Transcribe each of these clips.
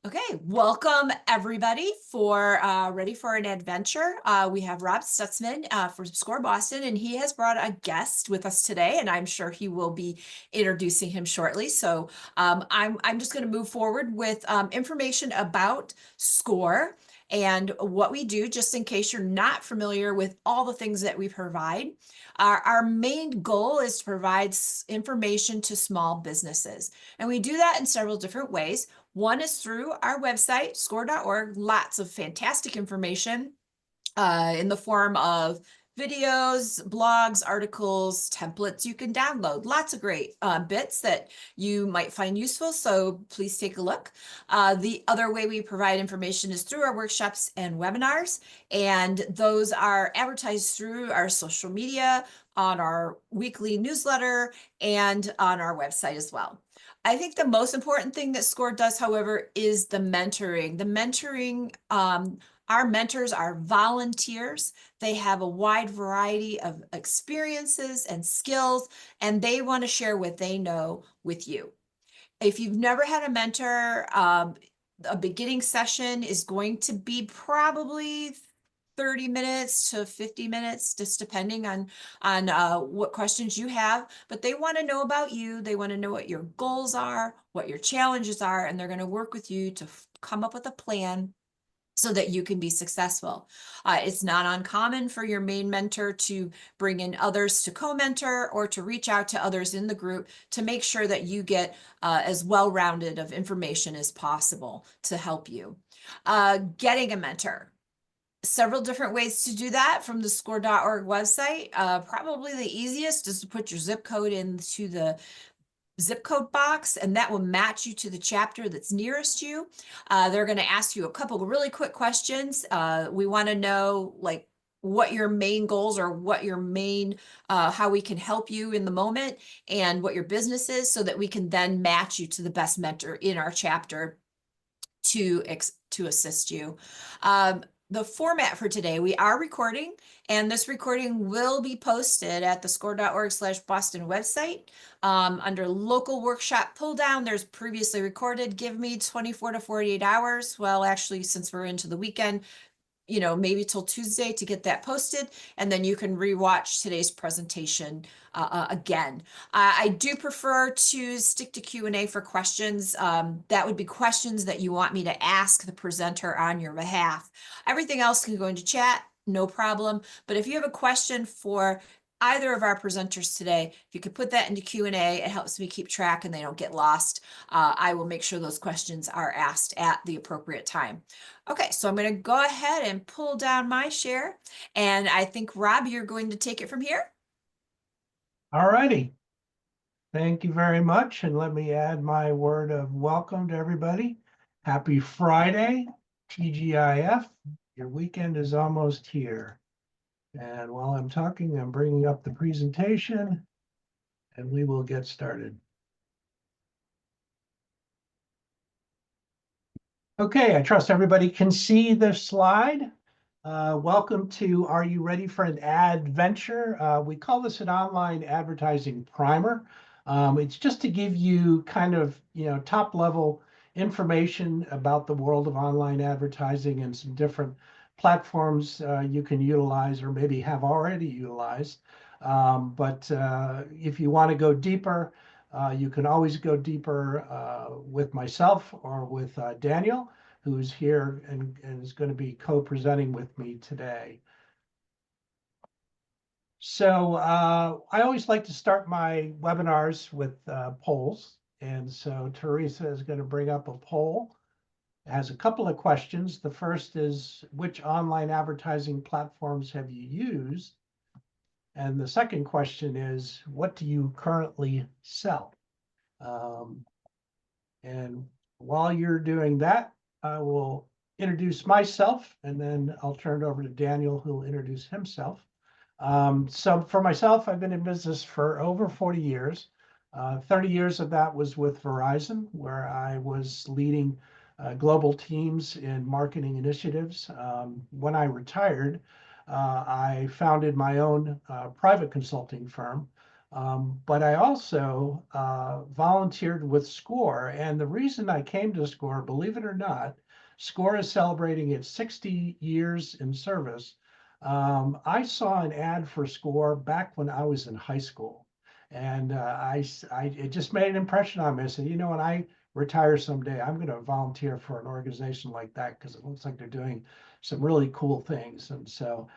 Okay, welcome everybody for ready for an adventure. We have Rob Stutzman from Score Boston, and he has brought a guest with us today, and I'm sure he will be introducing him shortly. So I'm just going to move forward with information about Score and what we do, just in case you're not familiar with all the things that we provide. Our main goal is to provide information to small businesses, and we do that in several different ways. One is through our website, score.org, lots of fantastic information in the form of videos, blogs, articles, templates you can download. Lots of great bits that you might find useful, so please take a look. The other way we provide information is through our workshops and webinars, and those are advertised through our social media, on our weekly newsletter, and on our website as well. I think the most important thing that SCORE does, however, is the mentoring. The mentoring, our mentors are volunteers. They have a wide variety of experiences and skills, and they want to share what they know with you. If you've never had a mentor, a beginning session is going to be probably 30 minutes to 50 minutes, just depending on what questions you have. But they want to know about you. They want to know what your goals are, what your challenges are, and they're going to work with you to come up with a plan so that you can be successful. It's not uncommon for your main mentor to bring in others to co-mentor or to reach out to others in the group to make sure that you get as well-rounded of information as possible to help you. Getting a mentor. Several different ways to do that from the score.org website. Probably the easiest is to put your zip code into the zip code box, and that will match you to the chapter that's nearest you. They're going to ask you a couple of really quick questions. We want to know like what your main goals are, what your main, how we can help you in the moment, and what your business is, so that we can then match you to the best mentor in our chapter to assist you. The format for today, we are recording, and this recording will be posted at the score.org/Boston website. Under local workshop pull down, there's previously recorded. Give me 24 to 48 hours. Well, actually, since we're into the weekend, maybe till Tuesday to get that posted, and then you can rewatch today's presentation again. I do prefer to stick to Q&A for questions. That would be questions that you want me to ask the presenter on your behalf. Everything else can go into chat, no problem. But if you have a question for either of our presenters today, if you could put that into Q&A, it helps me keep track and they don't get lost. I will make sure those questions are asked at the appropriate time. Okay, so I'm going to go ahead and pull down my share, and I think, Rob, you're going to take it from here. All righty. Thank you very much, and let me add my word of welcome to everybody. Happy Friday, TGIF. Your weekend is almost here. And while I'm talking, I'm bringing up the presentation, and we will get started. Okay, I trust everybody can see this slide. Welcome to Are You Ready for an Adventure? We call this an online advertising primer. It's just to give you kind of, top level information about the world of online advertising and some different platforms you can utilize or maybe have already utilized. But if you want to go deeper, you can always go deeper with myself or with Daniel, who's here and is going to be co-presenting with me today. So I always like to start my webinars with polls. And so Teresa is going to bring up a poll. It has a couple of questions. The first is, which online advertising platforms have you used? And the second question is, what do you currently sell? And while you're doing that, I will introduce myself, and then I'll turn it over to Daniel, who will introduce himself. So for myself, I've been in business for over 40 years. 30 years of that was with Verizon, where I was leading global teams in marketing initiatives. When I retired, I founded my own private consulting firm But I also volunteered with SCORE. And the reason I came to SCORE, believe it or not, SCORE is celebrating its 60 years in service. I saw an ad for SCORE back when I was in high school. And it just made an impression on me. I said, you know, when I retire someday, I'm going to volunteer for an organization like that because it looks like they're doing some really cool things. And so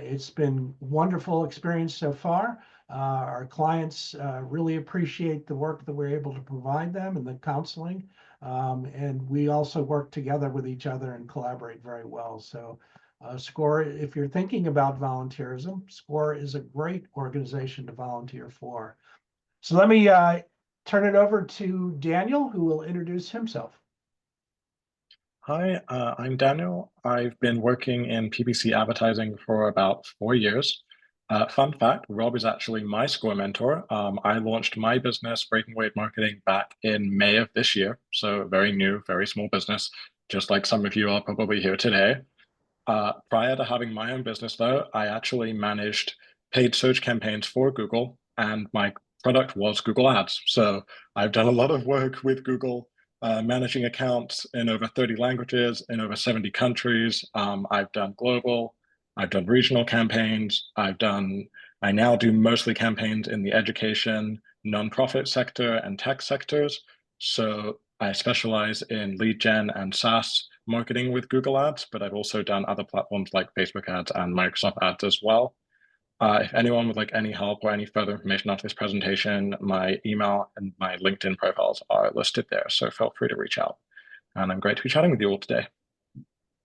it's been wonderful experience so far. Our clients really appreciate the work that we're able to provide them and the counseling. And we also work together with each other and collaborate very well. So SCORE, if you're thinking about volunteerism, SCORE is a great organization to volunteer for. So let me turn it over to Daniel, who will introduce himself. Hi, I'm Daniel. I've been working in PPC advertising for about 4 years. Fun fact, Rob is actually my SCORE mentor. I launched my business, Breaking Wave Marketing, back in May of this year. So very new, very small business, just like some of you are probably here today. Prior to having my own business, though, I actually managed paid search campaigns for Google, and my product was Google Ads. So I've done a lot of work with Google, managing accounts in over 30 languages, in over 70 countries. I've done global, I've done regional campaigns. I now do mostly campaigns in the education, nonprofit sector, and tech sectors. So I specialize in lead gen and SaaS marketing with Google Ads, but I've also done other platforms like Facebook ads and Microsoft ads as well. If anyone would like any help or any further information after this presentation, my email and my LinkedIn profiles are listed there. So feel free to reach out. And I'm great to be chatting with you all today.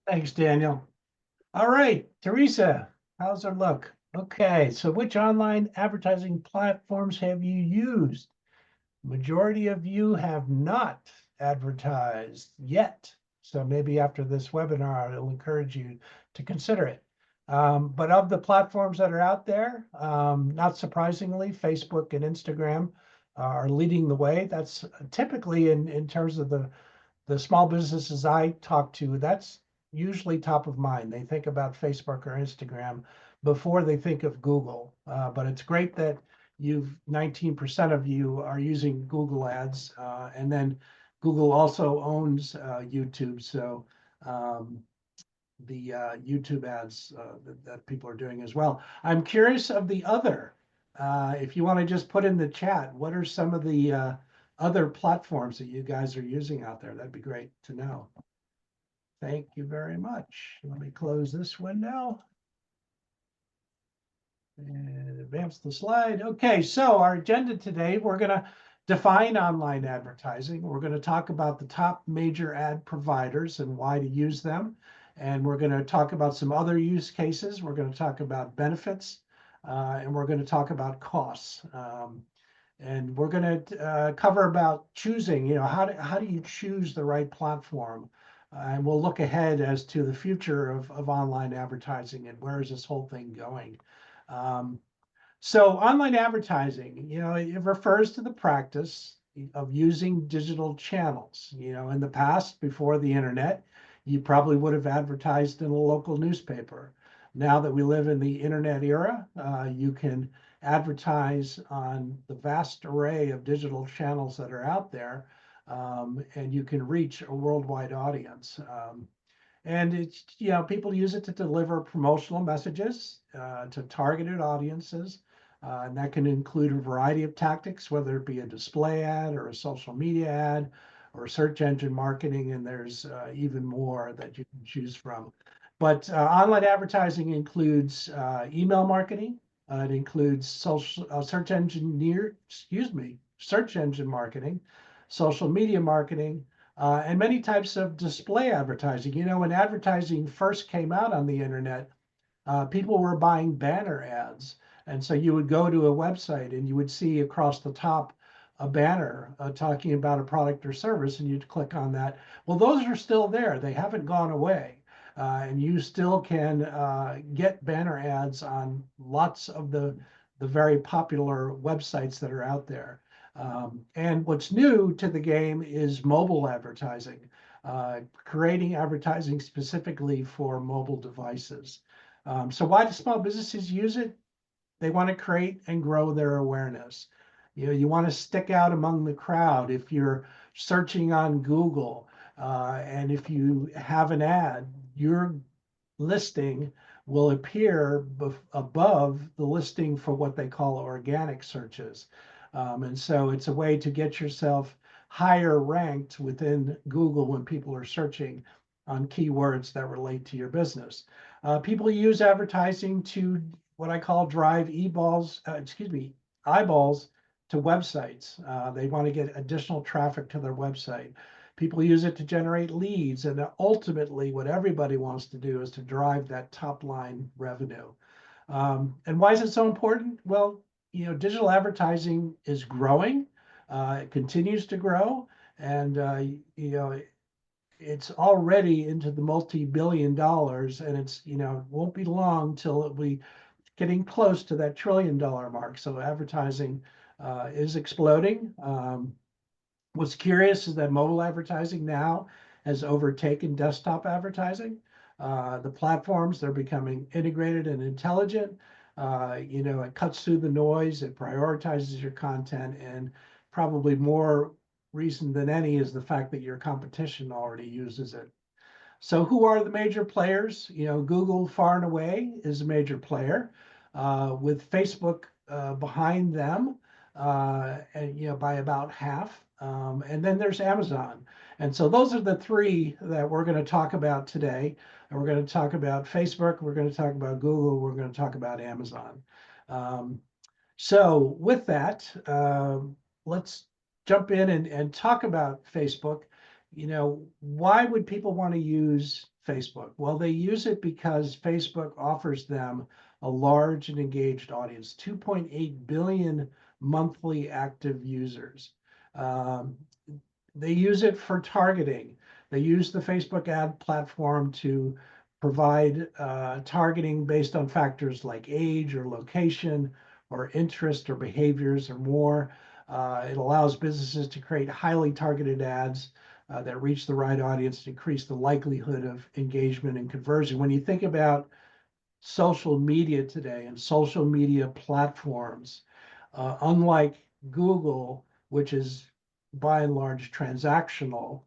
Thanks, Daniel. All right, Teresa, how's it look? Okay, so which online advertising platforms have you used? Majority of you have not advertised yet. So maybe after this webinar, it'll encourage you to consider it. But of the platforms that are out there, not surprisingly, Facebook and Instagram are leading the way. That's typically in terms of the small businesses I talk to, that's usually top of mind. They think about Facebook or Instagram before they think of Google. But it's great that 19% of you are using Google Ads, and then Google also owns YouTube. So the YouTube ads that people are doing as well. I'm curious of the other. If you want to just put in the chat, what are some of the other platforms that you guys are using out there? That'd be great to know. Thank you very much. Let me close this window and advance the slide. Okay, so our agenda today, we're going to define online advertising. We're going to talk about the top major ad providers and why to use them. And we're going to talk about some other use cases. We're going to talk about benefits, and we're going to talk about costs. And we're going to cover about choosing, how do you choose the right platform? And we'll look ahead as to the future of online advertising and where is this whole thing going. So online advertising, it refers to the practice of using digital channels. In the past, before the internet, you probably would have advertised in a local newspaper. Now that we live in the internet era, you can advertise on the vast array of digital channels that are out there, and you can reach a worldwide audience. And it's, people use it to deliver promotional messages to targeted audiences. And that can include a variety of tactics, whether it be a display ad or a social media ad or search engine marketing. And there's even more that you can choose from. But online advertising includes email marketing. It includes search engine marketing, social media marketing, and many types of display advertising. When advertising first came out on the internet, people were buying banner ads. And so you would go to a website and you would see across the top a banner talking about a product or service, and you'd click on that. Well, those are still there. They haven't gone away. And you still can get banner ads on lots of the very popular websites that are out there. And what's new to the game is mobile advertising, creating advertising specifically for mobile devices. So why do small businesses use it? they want to create and grow their awareness. You want to stick out among the crowd. If you're searching on Google, and if you have an ad, your listing will appear above the listing for what they call organic searches. And so it's a way to get yourself higher ranked within Google when people are searching on keywords that relate to your business. People use advertising to what I call drive eyeballs to websites. They want to get additional traffic to their website. People use it to generate leads, and ultimately what everybody wants to do is to drive that top line revenue. And why is it so important? Well, digital advertising is growing. It continues to grow, and it's already into the multi-billion dollars, and it won't be long till it'll be getting close to that $1 trillion mark. So advertising is exploding. What's curious is that mobile advertising now has overtaken desktop advertising. The platforms, they're becoming integrated and intelligent. It cuts through the noise, it prioritizes your content, and probably more reason than any is the fact that your competition already uses it. So who are the major players? Google far and away is a major player, with Facebook behind them, and by about half. And then there's Amazon. And so those are the three that we're going to talk about today. And we're going to talk about Facebook, we're going to talk about Google, we're going to talk about Amazon. So with that, let's jump in and talk about Facebook. Why would people want to use Facebook? Well, they use it because Facebook offers them a large and engaged audience, 2.8 billion monthly active users. They use it for targeting. They use the Facebook ad platform to provide targeting based on factors like age or location or interest or behaviors or more. It allows businesses to create highly targeted ads that reach the right audience to increase the likelihood of engagement and conversion. When you think about social media today and social media platforms, unlike Google, which is by and large transactional,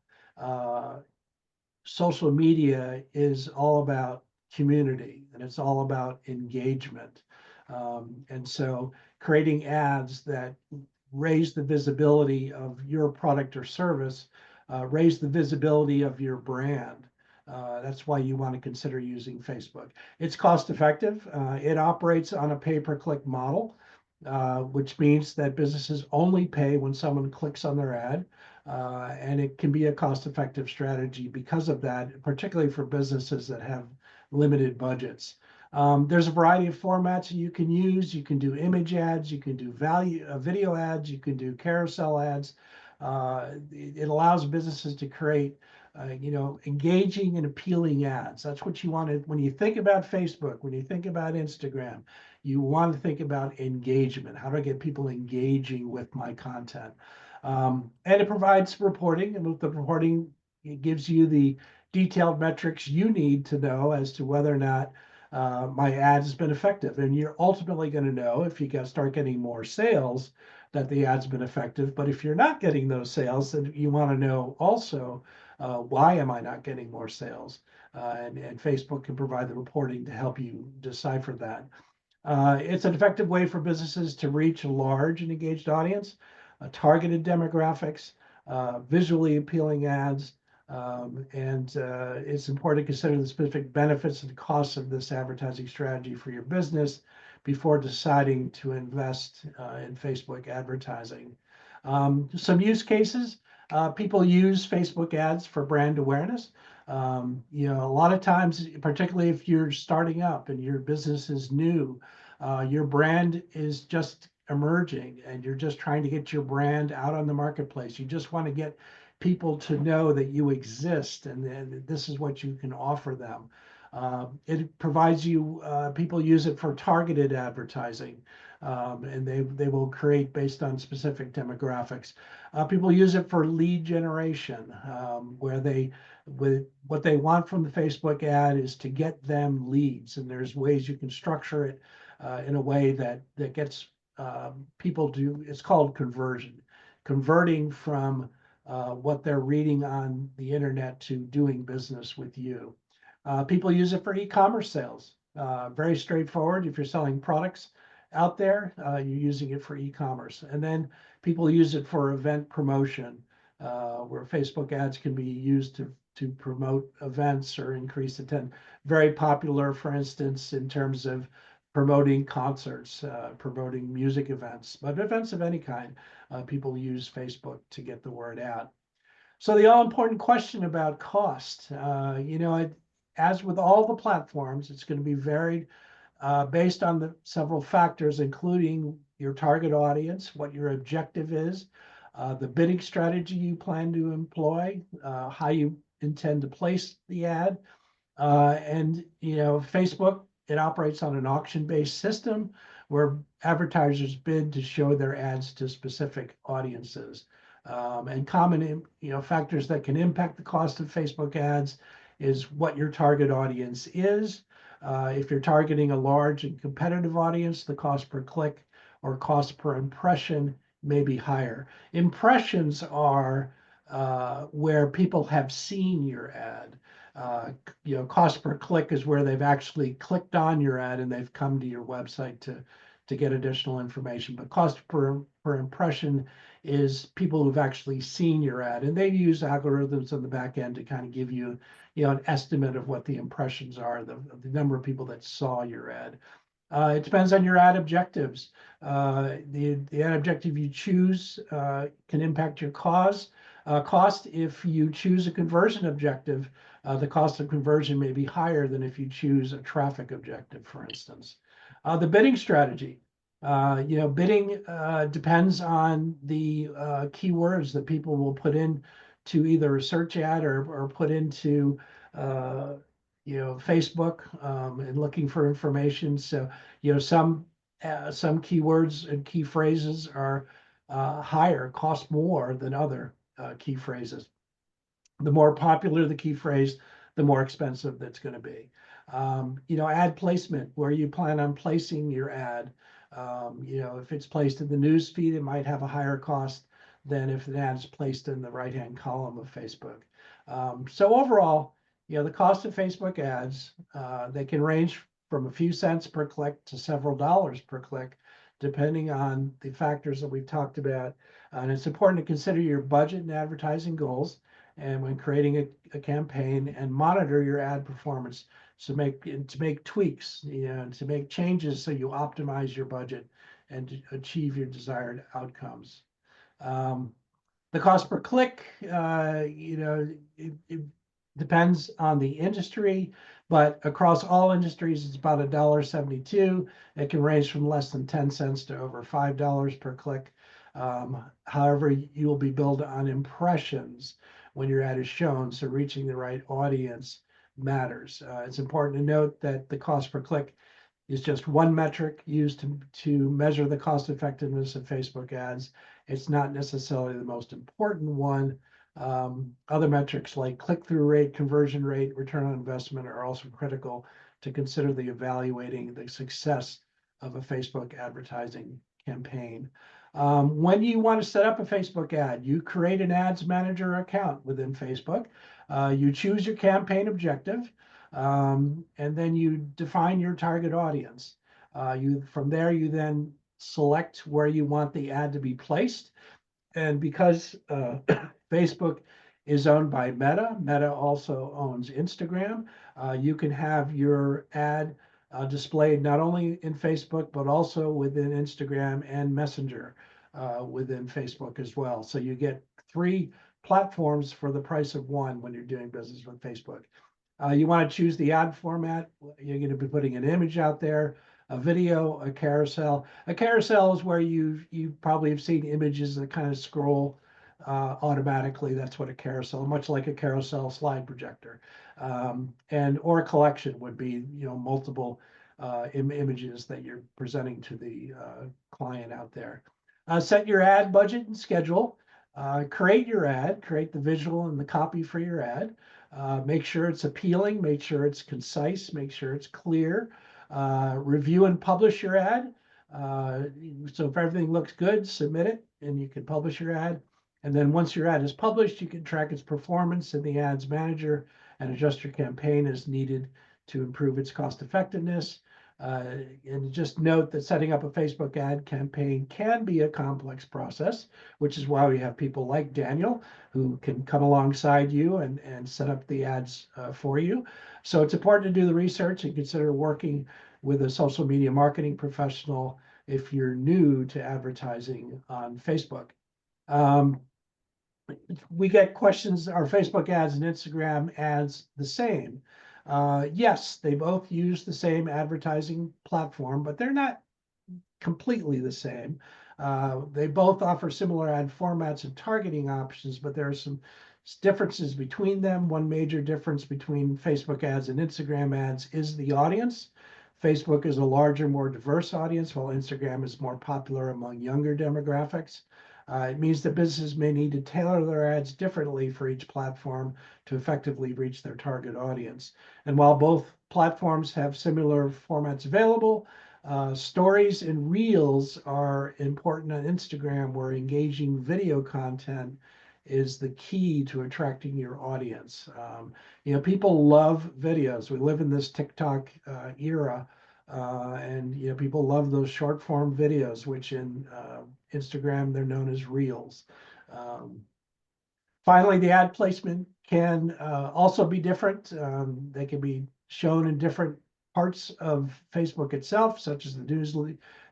social media is all about community and it's all about engagement. And so creating ads that raise the visibility of your product or service, raise the visibility of your brand. That's why you want to consider using Facebook. It's cost effective. It operates on a pay-per-click model, which means that businesses only pay when someone clicks on their ad. And it can be a cost-effective strategy because of that, particularly for businesses that have limited budgets. There's a variety of formats you can use. You can do image ads, you can do video ads, you can do carousel ads. It allows businesses to create engaging and appealing ads. That's what you want to, when you think about Facebook, when you think about Instagram, you want to think about engagement. How do I get people engaging with my content? And it provides reporting, and with the reporting, it gives you the detailed metrics you need to know as to whether or not my ad has been effective. And you're ultimately going to know if you start getting more sales that the ad's been effective. But if you're not getting those sales, then you want to know also, why am I not getting more sales? And Facebook can provide the reporting to help you decipher that. It's an effective way for businesses to reach a large and engaged audience, targeted demographics, visually appealing ads, and it's important to consider the specific benefits and costs of this advertising strategy for your business before deciding to invest in Facebook advertising. Some use cases. People use Facebook ads for brand awareness. A lot of times, particularly if you're starting up and your business is new, your brand is just emerging and you're just trying to get your brand out on the marketplace. You just want to get people to know that you exist and this is what you can offer them. It provides you, people use it for targeted advertising, and they will create based on specific demographics. People use it for lead generation, where what they want from the Facebook ad is to get them leads, and there's ways you can structure it in a way that gets people to, it's called conversion, converting from what they're reading on the internet to doing business with you. People use it for e-commerce sales. Very straightforward. If you're selling products out there, you're using it for e-commerce. And then people use it for event promotion, where Facebook ads can be used to promote events or increase attendance. Very popular, for instance, in terms of promoting concerts, promoting music events, but events of any kind. People use Facebook to get the word out. So the all-important question about cost, as with all the platforms, it's going to be varied based on the several factors, including your target audience, what your objective is, the bidding strategy you plan to employ, how you intend to place the ad. And Facebook, it operates on an auction-based system where advertisers bid to show their ads to specific audiences. And common, factors that can impact the cost of Facebook ads is what your target audience is. If you're targeting a large and competitive audience, the cost per click or cost per impression may be higher. Impressions are where people have seen your ad. Cost per click is where they've actually clicked on your ad and they've come to your website to get additional information. But cost per impression is people who've actually seen your ad, and they use algorithms on the back end to kind of give you, an estimate of what the impressions are, the number of people that saw your ad. It depends on your ad objectives. The ad objective you choose can impact your cost. If you choose a conversion objective, the cost of conversion may be higher than if you choose a traffic objective, for instance. The bidding strategy. Bidding depends on the keywords that people will put in to either a search ad or put into Facebook and looking for information. So some keywords and key phrases are higher, cost more than other key phrases. The more popular the key phrase, the more expensive that's going to be. Ad placement, where you plan on placing your ad. If it's placed in the news feed, it might have a higher cost than if an ad is placed in the right-hand column of Facebook. So overall, the cost of Facebook ads, they can range from a few cents per click to several dollars per click, depending on the factors that we've talked about. And it's important to consider your budget and advertising goals, and when creating a campaign, and monitor your ad performance to make tweaks, to make changes so you optimize your budget and to achieve your desired outcomes. The cost per click, it depends on the industry, but across all industries, it's about $1.72. It can range from less than 10 cents to over $5 per click. However, you will be billed on impressions when your ad is shown, so reaching the right audience matters. It's important to note that the cost per click is just one metric used to measure the cost effectiveness of Facebook ads. It's not necessarily the most important one. Other metrics like click-through rate, conversion rate, return on investment are also critical to consider the evaluating the success of a Facebook advertising campaign. When you want to set up a Facebook ad, you create an ads manager account within Facebook. You choose your campaign objective, and then you define your target audience. From there, you then select where you want the ad to be placed. And because Facebook is owned by Meta, Meta also owns Instagram, you can have your ad displayed not only in Facebook, but also within Instagram and Messenger within Facebook as well. So you get 3 platforms for the price of 1 when you're doing business with Facebook. You want to choose the ad format. You're going to be putting an image out there, a video, a carousel. A carousel is where you probably have seen images that kind of scroll automatically. That's what a carousel, much like a carousel slide projector. Or a collection would be, multiple images that you're presenting to the client out there. Set your ad budget and schedule. Create your ad, create the visual and the copy for your ad. Make sure it's appealing, make sure it's concise, make sure it's clear. Review and publish your ad. So if everything looks good, submit it and you can publish your ad. And then once your ad is published, you can track its performance in the ads manager and adjust your campaign as needed to improve its cost effectiveness. And just note that setting up a Facebook ad campaign can be a complex process, which is why we have people like Daniel who can come alongside you and set up the ads for you. So it's important to do the research and consider working with a social media marketing professional if you're new to advertising on Facebook. We get questions, are Facebook ads and Instagram ads the same? Yes, they both use the same advertising platform, but they're not completely the same. They both offer similar ad formats and targeting options, but there are some differences between them. One major difference between Facebook ads and Instagram ads is the audience. Facebook is a larger, more diverse audience, while Instagram is more popular among younger demographics. It means that businesses may need to tailor their ads differently for each platform to effectively reach their target audience. And while both platforms have similar formats available, stories and reels are important on Instagram, where engaging video content is the key to attracting your audience. People love videos. We live in this TikTok era, and people love those short form videos, which in Instagram they're known as reels. Finally, the ad placement can also be different. They can be shown in different parts of Facebook itself, such as the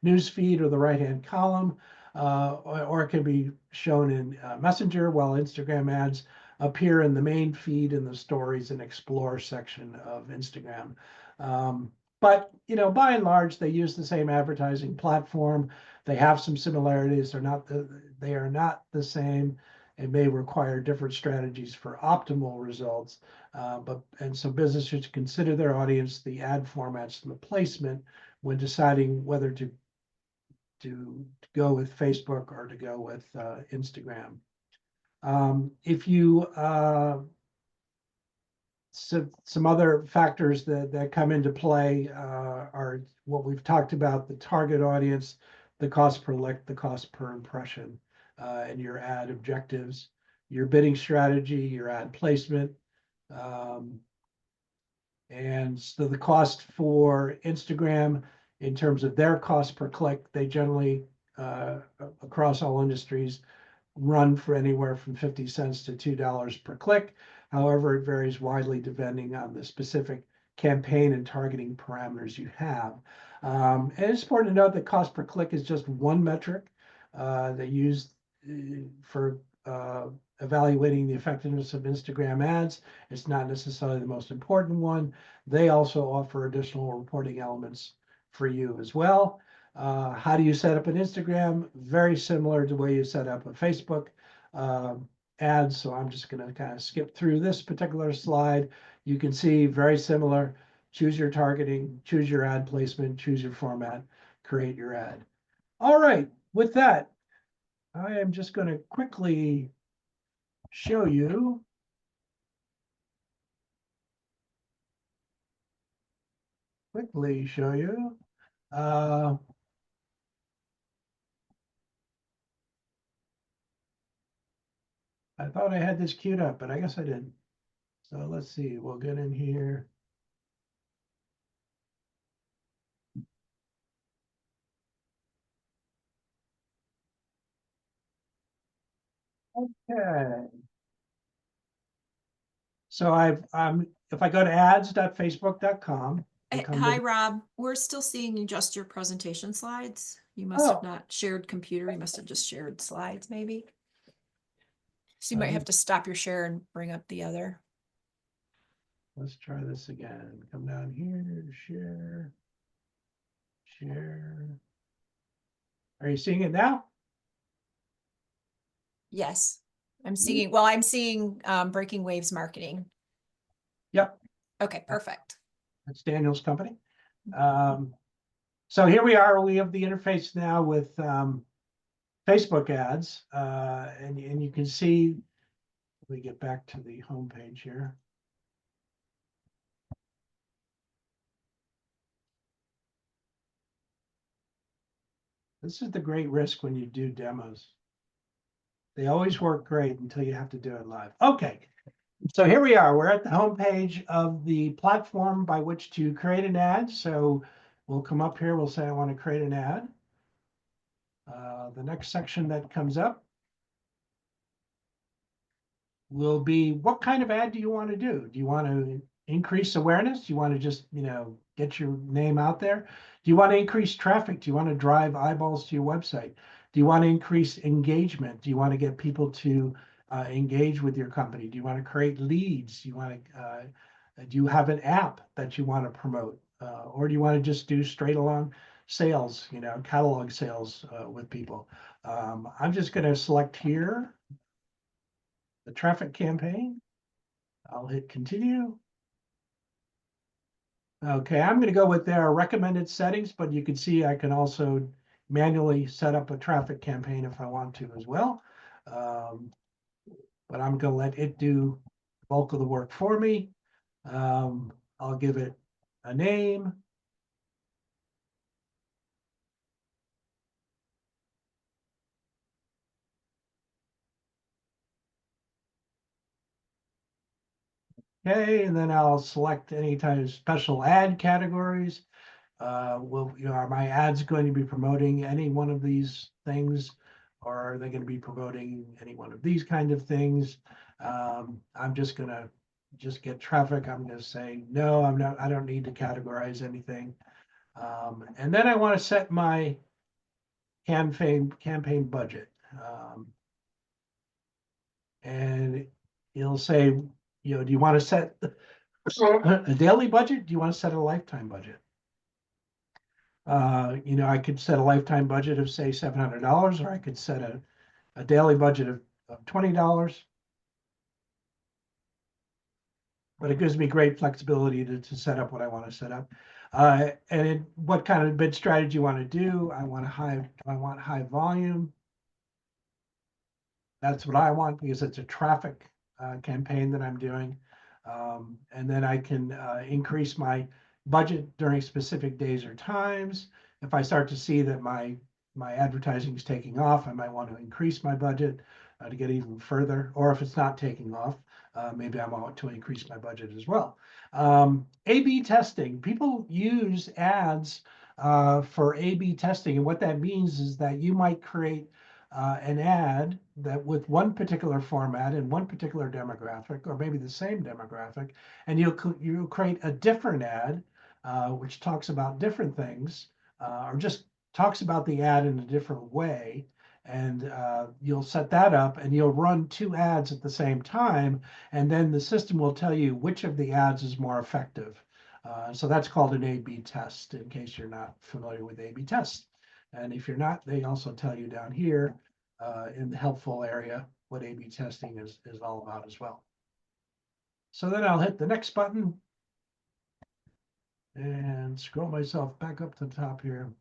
news feed or the right-hand column, or it can be shown in Messenger, while Instagram ads appear in the main feed in the stories and explore section of Instagram. But by and large, they use the same advertising platform. They have some similarities. They are not the same. It may require different strategies for optimal results, so businesses should consider their audience, the ad formats, and the placement when deciding whether to go with Facebook or to go with Instagram. If you some other factors that come into play are what we've talked about: the target audience, the cost per click, the cost per impression, and your ad objectives, your bidding strategy, your ad placement. And so the cost for Instagram, in terms of their cost per click, they generally, across all industries, run for anywhere from 50 cents to $2 per click. However, it varies widely depending on the specific campaign and targeting parameters you have. And it's important to note that cost per click is just one metric they use for evaluating the effectiveness of Instagram ads. It's not necessarily the most important one. They also offer additional reporting elements for you as well. How do you set up an Instagram? Very similar to the way you set up a Facebook ad. So I'm just going to kind of skip through this particular slide. You can see very similar. Choose your targeting, choose your ad placement, choose your format, create your ad. All right, with that, I am just going to quickly show you I thought I had this queued up, but I guess I didn't. So let's see, we'll get in here. Okay. So if I go to ads.facebook.com. Hi, Rob. We're still seeing just your presentation slides. You must have not shared computer. You must have just shared slides, maybe. So you might have to stop your share and bring up the other. Let's try this again. Come down here, share. Are you seeing it now? Yes, I'm seeing Breaking Waves Marketing. Yep. Okay, perfect. That's Daniel's company. So here we are. We have the interface now with Facebook ads, and you can see. Let me get back to the home page here. This is the great risk when you do demos. They always work great until you have to do it live. Okay, so here we are. We're at the homepage of the platform by which to create an ad. So we'll come up here. We'll say, I want to create an ad. The next section that comes up will be, what kind of ad do you want to do? Do you want to increase awareness? Do you want to just, get your name out there? Do you want to increase traffic? Do you want to drive eyeballs to your website? Do you want to increase engagement? Do you want to get people to engage with your company? Do you want to create leads? Do you want to, do you have an app that you want to promote? Or do you want to just do straight along sales, catalog sales with people? I'm just going to select here the traffic campaign. I'll hit continue. Okay, I'm going to go with their recommended settings, but you can see I can also manually set up a traffic campaign if I want to as well. But I'm going to let it do the bulk of the work for me. I'll give it a name. Okay, and then I'll select any kind of special ad categories. Are my ads going to be promoting any one of these things? Or are they going to be promoting any one of these kind of things? I'm just going to get traffic. I'm going to say, no, I don't need to categorize anything. And then I want to set my campaign budget. And it'll say, do you want to set a daily budget? Do you want to set a lifetime budget? I could set a lifetime budget of say $700, or I could set a daily budget of $20. But it gives me great flexibility to set up what I want to set up. What kind of bid strategy you want to do? I want high volume. That's what I want because it's a traffic campaign that I'm doing. And then I can increase my budget during specific days or times. If I start to see that my advertising is taking off, I might want to increase my budget to get even further. Or if it's not taking off, maybe I want to increase my budget as well. A/B testing. People use ads for A/B testing. And what that means is that you might create an ad that with one particular format and one particular demographic, or maybe the same demographic, and you'll create a different ad which talks about different things, or just talks about the ad in a different way. And you'll set that up and you'll run two ads at the same time. And then the system will tell you which of the ads is more effective. So that's called an A/B test, in case you're not familiar with A/B tests. And if you're not, they also tell you down here in the helpful area what A/B testing is all about as well. So then I'll hit the next button and scroll myself back up to the top here.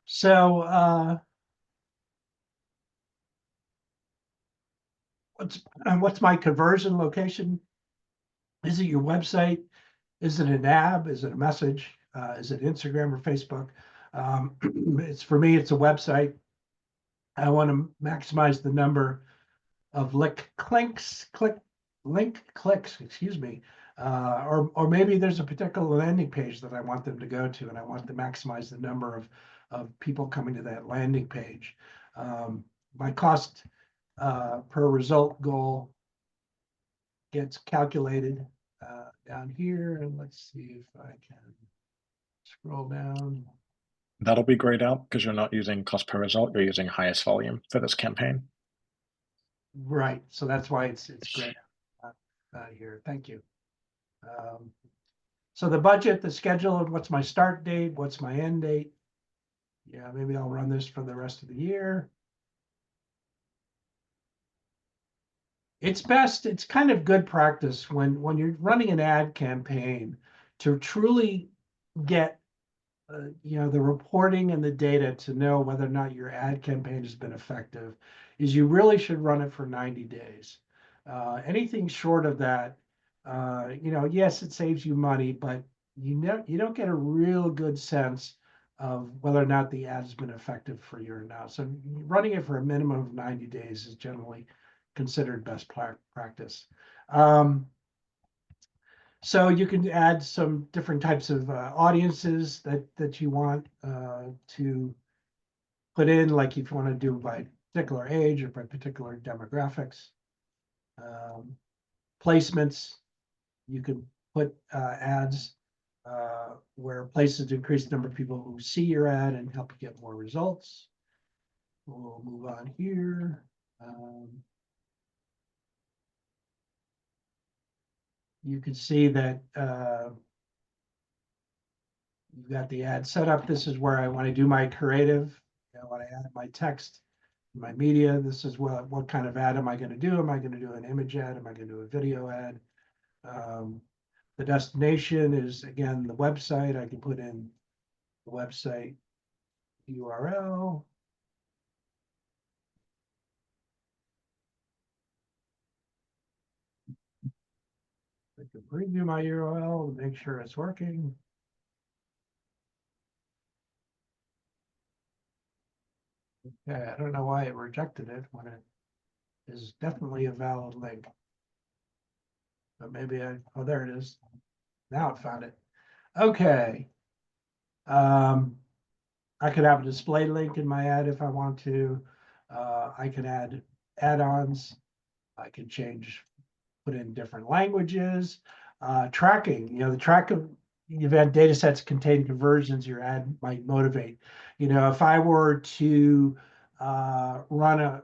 So what's my conversion location? Is it your website? Is it an app? Is it a message? Is it Instagram or Facebook? For me, it's a website. I want to maximize the number of link clicks, excuse me. Or maybe there's a particular landing page that I want them to go to, and I want to maximize the number of people coming to that landing page. My cost per result goal gets calculated down here, and let's see if I can scroll down. That'll be grayed out because you're not using cost per result, you're using highest volume for this campaign. Right, so that's why it's grayed out here. Thank you. So the budget, the schedule, what's my start date, what's my end date? Yeah, maybe I'll run this for the rest of the year. It's kind of good practice when you're running an ad campaign to truly get the reporting and the data to know whether or not your ad campaign has been effective, is you really should run it for 90 days. Anything short of that, yes, it saves you money, but you don't get a real good sense of whether or not the ad has been effective for a year or not. So running it for a minimum of 90 days is generally considered best practice. So you can add some different types of audiences that you want to put in, like if you want to do by particular age or by particular demographics. Placements, you can put ads where places to increase the number of people who see your ad and help you get more results. We'll move on here. You can see that you've got the ad set up. This is where I want to do my creative. I want to add my text, my media. This is what kind of ad am I going to do? Am I going to do an image ad? Am I going to do a video ad? The destination is, again, the website. I can put in the website URL. I can preview my URL to make sure it's working. Okay, I don't know why it rejected it when it is definitely a valid link. But maybe oh, there it is. Now it found it. Okay. I could have a display link in my ad if I want to. I can add add-ons. I can put in different languages. Tracking, the track of event data sets contain conversions your ad might motivate. If I were to run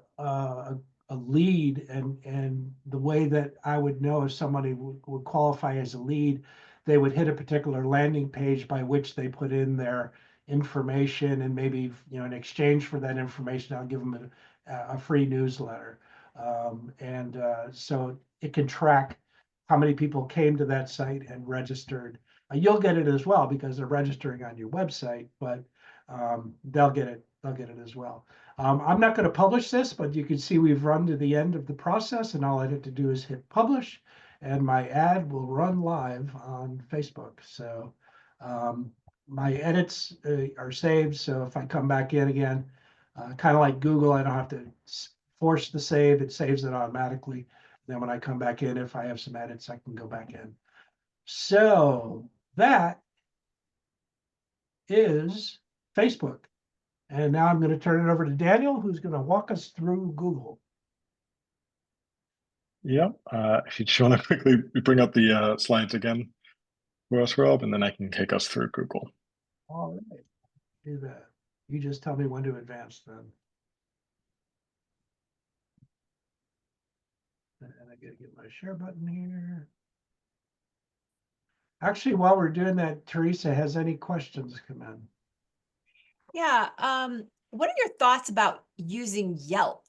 a lead and the way that I would know if somebody would qualify as a lead, they would hit a particular landing page by which they put in their information, and maybe in exchange for that information, I'll give them a free newsletter. So it can track how many people came to that site and registered. You'll get it as well because they're registering on your website, but they'll get it. They'll get it as well. I'm not going to publish this, but you can see we've run to the end of the process, and all I have to do is hit publish, and my ad will run live on Facebook. So my edits are saved. So if I come back in again, kind of like Google, I don't have to force the save. It saves it automatically. Then when I come back in, if I have some edits, I can go back in. So that is Facebook. And now I'm going to turn it over to Daniel, who's going to walk us through Google. Yeah, if you just want to quickly bring up the slides again for us, Rob, and then I can take us through Google. All right, do that. You just tell me when to advance then. And I got to get my share button here. Actually, while we're doing that, Teresa, has any questions come in? Yeah, what are your thoughts about using Yelp?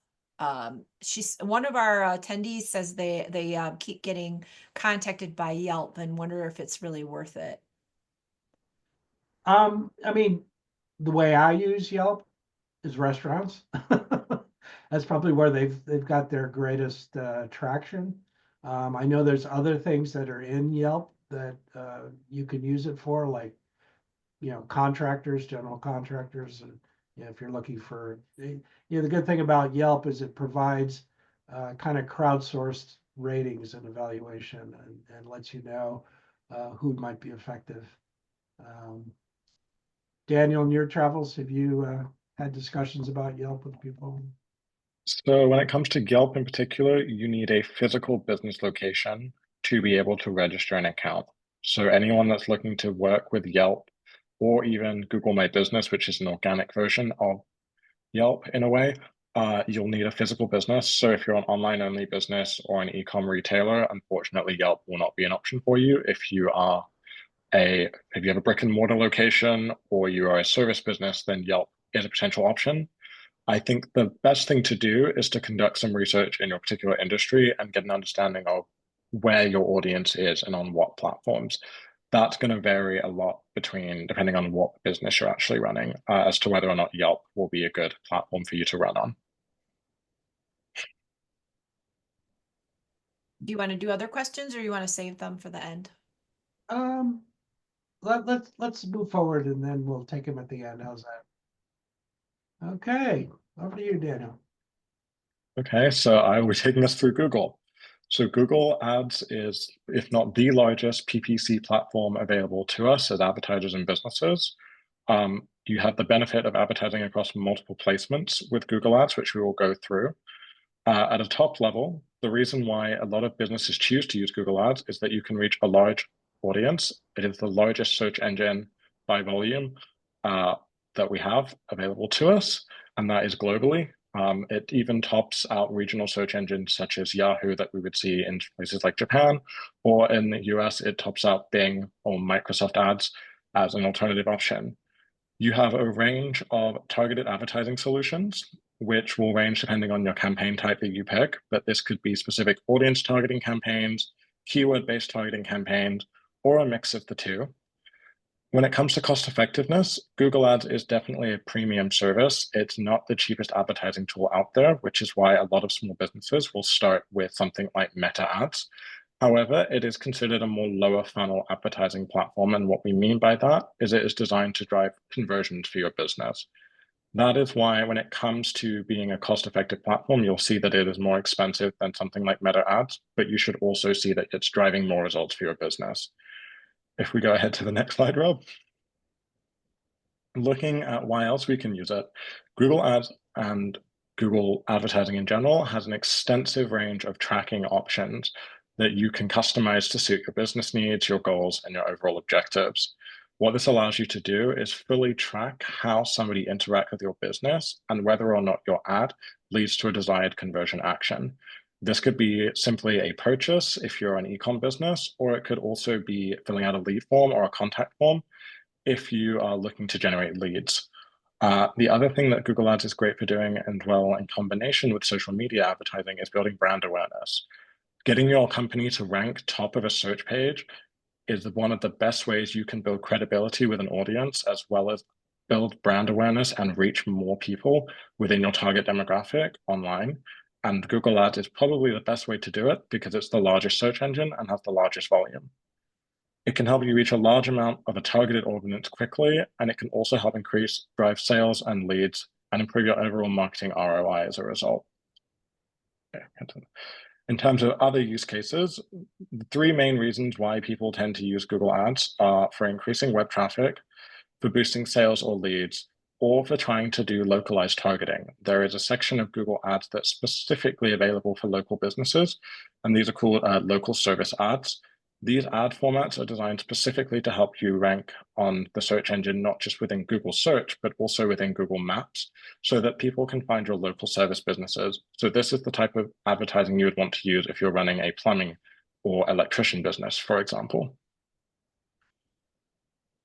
She's one of our attendees says they keep getting contacted by Yelp and wonder if it's really worth it. I mean, the way I use Yelp is restaurants. That's probably where they've got their greatest traction. I know there's other things that are in Yelp that you can use it for, like contractors, general contractors, and if you're looking for, the good thing about Yelp is it provides kind of crowdsourced ratings and evaluation, and lets you know who might be effective. Daniel, in your travels, have you had discussions about Yelp with people? So when it comes to Yelp in particular, you need a physical business location to be able to register an account. So anyone that's looking to work with Yelp or even Google My Business, which is an organic version of Yelp in a way, you'll need a physical business. So if you're an online only business or an e-com retailer, unfortunately, Yelp will not be an option for you. If you have a brick and mortar location or you are a service business, then Yelp is a potential option. I think the best thing to do is to conduct some research in your particular industry and get an understanding of where your audience is and on what platforms. That's going to vary a lot depending on what business you're actually running, as to whether or not Yelp will be a good platform for you to run on. Do you want to do other questions or you want to save them for the end? Um, let's move forward and then we'll take them at the end. How's that? Okay, over to you, Daniel. Okay, so I will be taking us through Google. So Google Ads is, if not the largest PPC platform available to us as advertisers and businesses. You have the benefit of advertising across multiple placements with Google Ads, which we will go through. At a top level, the reason why a lot of businesses choose to use Google Ads is that you can reach a large audience. It is the largest search engine by volume that we have available to us, and that is globally. It even tops out regional search engines such as Yahoo that we would see in places like Japan, or in the US, it tops out Bing or Microsoft Ads as an alternative option. You have a range of targeted advertising solutions, which will range depending on your campaign type that you pick, but this could be specific audience targeting campaigns, keyword-based targeting campaigns, or a mix of the two. When it comes to cost effectiveness, Google Ads is definitely a premium service. It's not the cheapest advertising tool out there, which is why a lot of small businesses will start with something like Meta Ads. However, it is considered a more lower funnel advertising platform. And what we mean by that is it is designed to drive conversions for your business. That is why when it comes to being a cost-effective platform, you'll see that it is more expensive than something like Meta Ads, but you should also see that it's driving more results for your business. If we go ahead to the next slide, Rob. Looking at why else we can use it, Google Ads and Google advertising in general has an extensive range of tracking options that you can customize to suit your business needs, your goals, and your overall objectives. What this allows you to do is fully track how somebody interacts with your business and whether or not your ad leads to a desired conversion action. This could be simply a purchase if you're an e-com business, or it could also be filling out a lead form or a contact form if you are looking to generate leads. The other thing that Google Ads is great for doing, and well, in combination with social media advertising, is building brand awareness. Getting your company to rank top of a search page is one of the best ways you can build credibility with an audience, as well as build brand awareness and reach more people within your target demographic online. And Google Ads is probably the best way to do it because it's the largest search engine and has the largest volume. It can help you reach a large amount of a targeted audience quickly, and it can also help drive sales and leads and improve your overall marketing ROI as a result. Okay. In terms of other use cases, the three main reasons why people tend to use Google Ads are for increasing web traffic, for boosting sales or leads, or for trying to do localized targeting. There is a section of Google Ads that's specifically available for local businesses, and these are called local service ads. These ad formats are designed specifically to help you rank on the search engine, not just within Google Search, but also within Google Maps, so that people can find your local service businesses. So this is the type of advertising you would want to use if you're running a plumbing or electrician business, for example.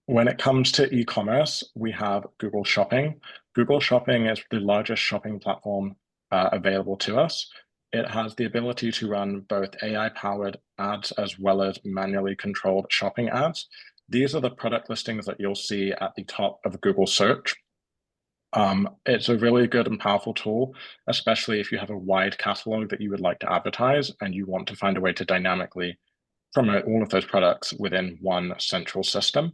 When it comes to e-commerce, we have Google Shopping. Google Shopping is the largest shopping platform available to us. It has the ability to run both AI-powered ads as well as manually controlled shopping ads. These are the product listings that you'll see at the top of Google search. It's a really good and powerful tool, especially if you have a wide catalog that you would like to advertise and you want to find a way to dynamically promote all of those products within one central system.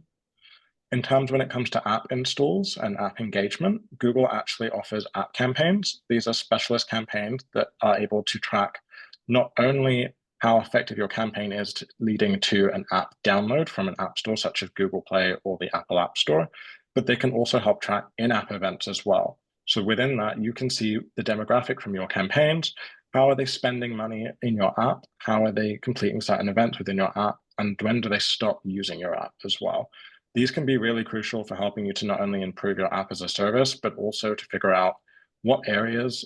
In terms when it comes to app installs and app engagement, Google actually offers app campaigns. These are specialist campaigns that are able to track not only how effective your campaign is leading to an app download from an app store such as Google Play or the Apple App Store, but they can also help track in-app events as well. So within that, you can see the demographic from your campaigns. How are they spending money in your app? How are they completing certain events within your app? And when do they stop using your app as well? These can be really crucial for helping you to not only improve your app as a service, but also to figure out what areas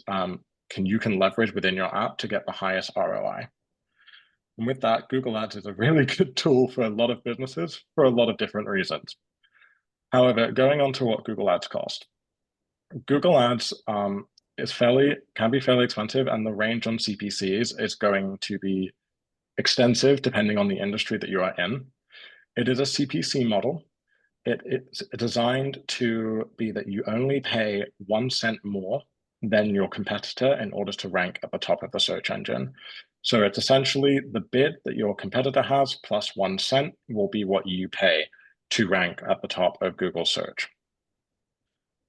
you can leverage within your app to get the highest ROI. And with that, Google Ads is a really good tool for a lot of businesses for a lot of different reasons. However, going on to what Google Ads cost. Google Ads can be fairly expensive, and the range on CPCs is going to be extensive depending on the industry that you are in. It is a CPC model. It's designed to be that you only pay 1 cent more than your competitor in order to rank at the top of the search engine. So it's essentially the bid that your competitor has plus 1 cent will be what you pay to rank at the top of Google search.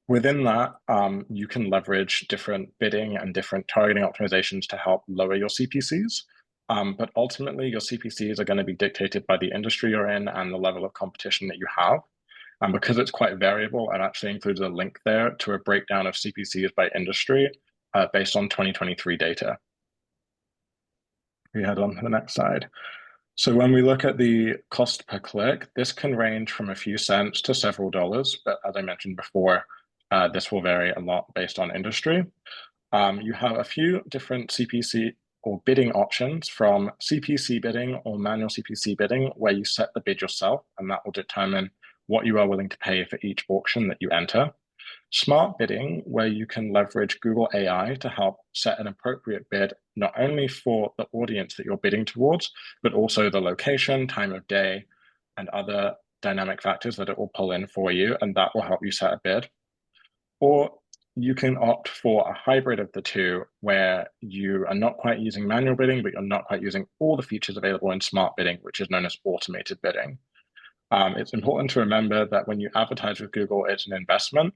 Within that, you can leverage different bidding and different targeting optimizations to help lower your CPCs. But ultimately, your CPCs are going to be dictated by the industry you're in and the level of competition that you have. And because it's quite variable, I've actually included a link there to a breakdown of CPCs by industry based on 2023 data. We head on to the next slide. So when we look at the cost per click, this can range from a few cents to several dollars. But as I mentioned before, this will vary a lot based on industry. You have a few different CPC or bidding options, from CPC bidding or manual CPC bidding, where you set the bid yourself, and that will determine what you are willing to pay for each auction that you enter. Smart bidding, where you can leverage Google AI to help set an appropriate bid, not only for the audience that you're bidding towards, but also the location, time of day, and other dynamic factors that it will pull in for you, and that will help you set a bid. Or you can opt for a hybrid of the two, where you are not quite using manual bidding, but you're not quite using all the features available in smart bidding, which is known as automated bidding. It's important to remember that when you advertise with Google, it's an investment,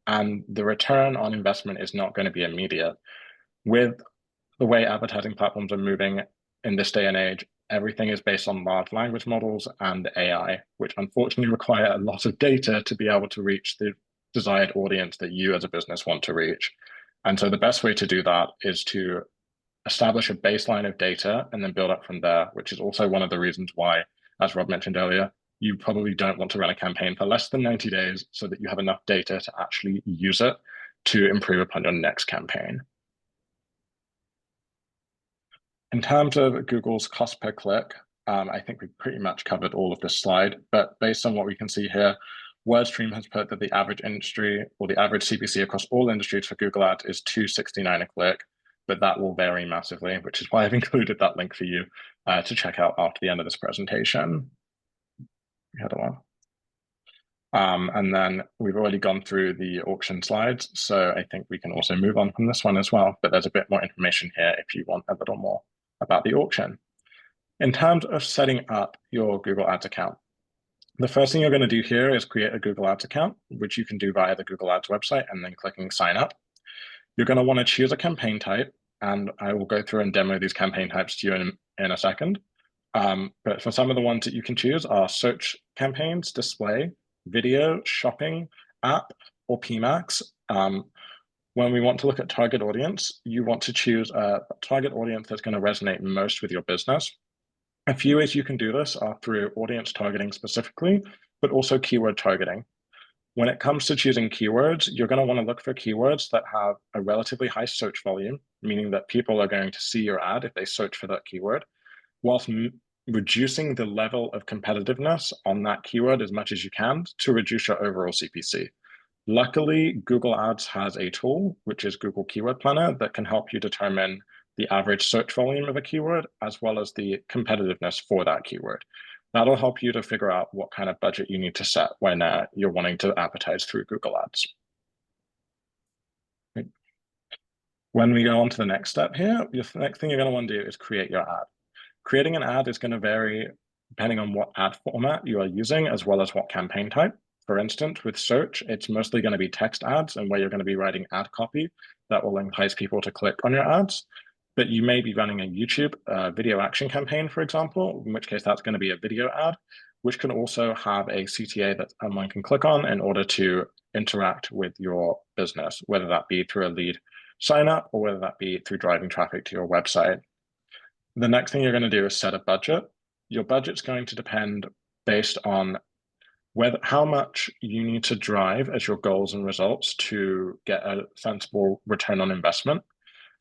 and the return on investment is not going to be immediate. With the way advertising platforms are moving in this day and age, everything is based on large language models and AI, which unfortunately require a lot of data to be able to reach the desired audience that you as a business want to reach. And so the best way to do that is to establish a baseline of data and then build up from there, which is also one of the reasons why, as Rob mentioned earlier, you probably don't want to run a campaign for less than 90 days so that you have enough data to actually use it to improve upon your next campaign. In terms of Google's cost per click, I think we've pretty much covered all of this slide, but based on what we can see here, WordStream has put that the average industry or the average CPC across all industries for Google Ads is $2.69 a click, but that will vary massively, which is why I've included that link for you to check out after the end of this presentation. Head on. And then we've already gone through the auction slides, so I think we can also move on from this one as well, but there's a bit more information here if you want a little more about the auction. In terms of setting up your Google Ads account, the first thing you're going to do here is create a Google Ads account, which you can do via the Google Ads website and then clicking sign up. You're going to want to choose a campaign type, and I will go through and demo these campaign types to you in a second. But for some of the ones that you can choose are search campaigns, display, video, shopping, app, or PMAX. When we want to look at target audience, you want to choose a target audience that's going to resonate most with your business. A few ways you can do this are through audience targeting specifically, but also keyword targeting. When it comes to choosing keywords, you're going to want to look for keywords that have a relatively high search volume, meaning that people are going to see your ad if they search for that keyword, whilst reducing the level of competitiveness on that keyword as much as you can to reduce your overall CPC. Luckily, Google Ads has a tool, which is Google Keyword Planner, that can help you determine the average search volume of a keyword, as well as the competitiveness for that keyword. That'll help you to figure out what kind of budget you need to set when you're wanting to advertise through Google Ads. When we go on to the next step here, the next thing you're going to want to do is create your ad. Creating an ad is going to vary depending on what ad format you are using, as well as what campaign type. For instance, with search, it's mostly going to be text ads, and where you're going to be writing ad copy that will entice people to click on your ads. But you may be running a YouTube video action campaign, for example, in which case that's going to be a video ad, which can also have a CTA that someone can click on in order to interact with your business, whether that be through a lead sign up or whether that be through driving traffic to your website. The next thing you're going to do is set a budget. Your budget's going to depend based on how much you need to drive as your goals and results to get a sensible return on investment.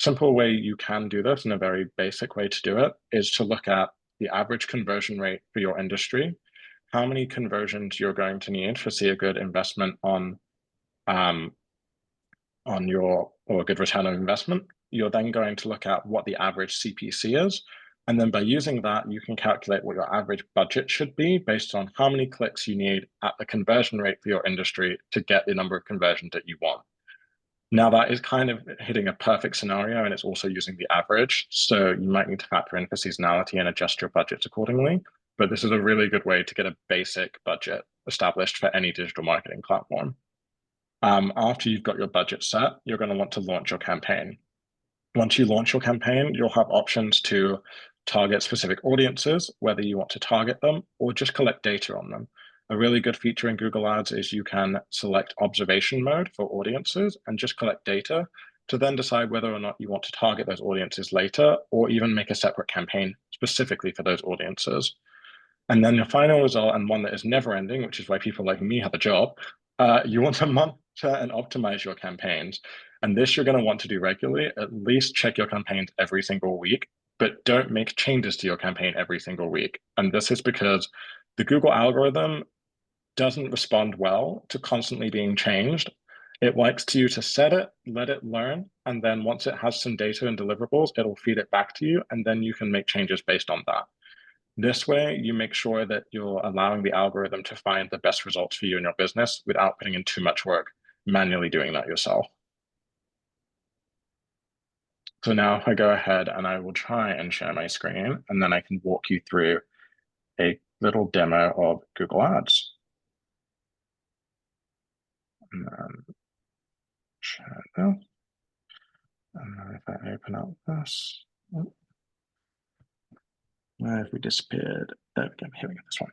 Simple way you can do this, and a very basic way to do it, is to look at the average conversion rate for your industry, how many conversions you're going to need to see a good investment on your, or a good return on investment. You're then going to look at what the average CPC is. And then by using that, you can calculate what your average budget should be based on how many clicks you need at the conversion rate for your industry to get the number of conversions that you want. Now that is kind of hitting a perfect scenario, and it's also using the average. So you might need to factor in for seasonality and adjust your budgets accordingly. But this is a really good way to get a basic budget established for any digital marketing platform. After you've got your budget set, you're going to want to launch your campaign. Once you launch your campaign, you'll have options to target specific audiences, whether you want to target them or just collect data on them. A really good feature in Google Ads is you can select observation mode for audiences and just collect data to then decide whether or not you want to target those audiences later, or even make a separate campaign specifically for those audiences. And then the final result, and one that is never ending, which is why people like me have a job, you want to monitor and optimize your campaigns. And this you're going to want to do regularly. At least check your campaigns every single week, but don't make changes to your campaign every single week. And this is because the Google algorithm doesn't respond well to constantly being changed. It likes you to set it, let it learn, and then once it has some data and deliverables, it'll feed it back to you, and then you can make changes based on that. This way, you make sure that you're allowing the algorithm to find the best results for you and your business without putting in too much work, manually doing that yourself. So now if I go ahead and I will try and share my screen, and then I can walk you through a little demo of Google Ads. And then share this. And then if I open up this, where have we disappeared? There we go. Here we go. This one.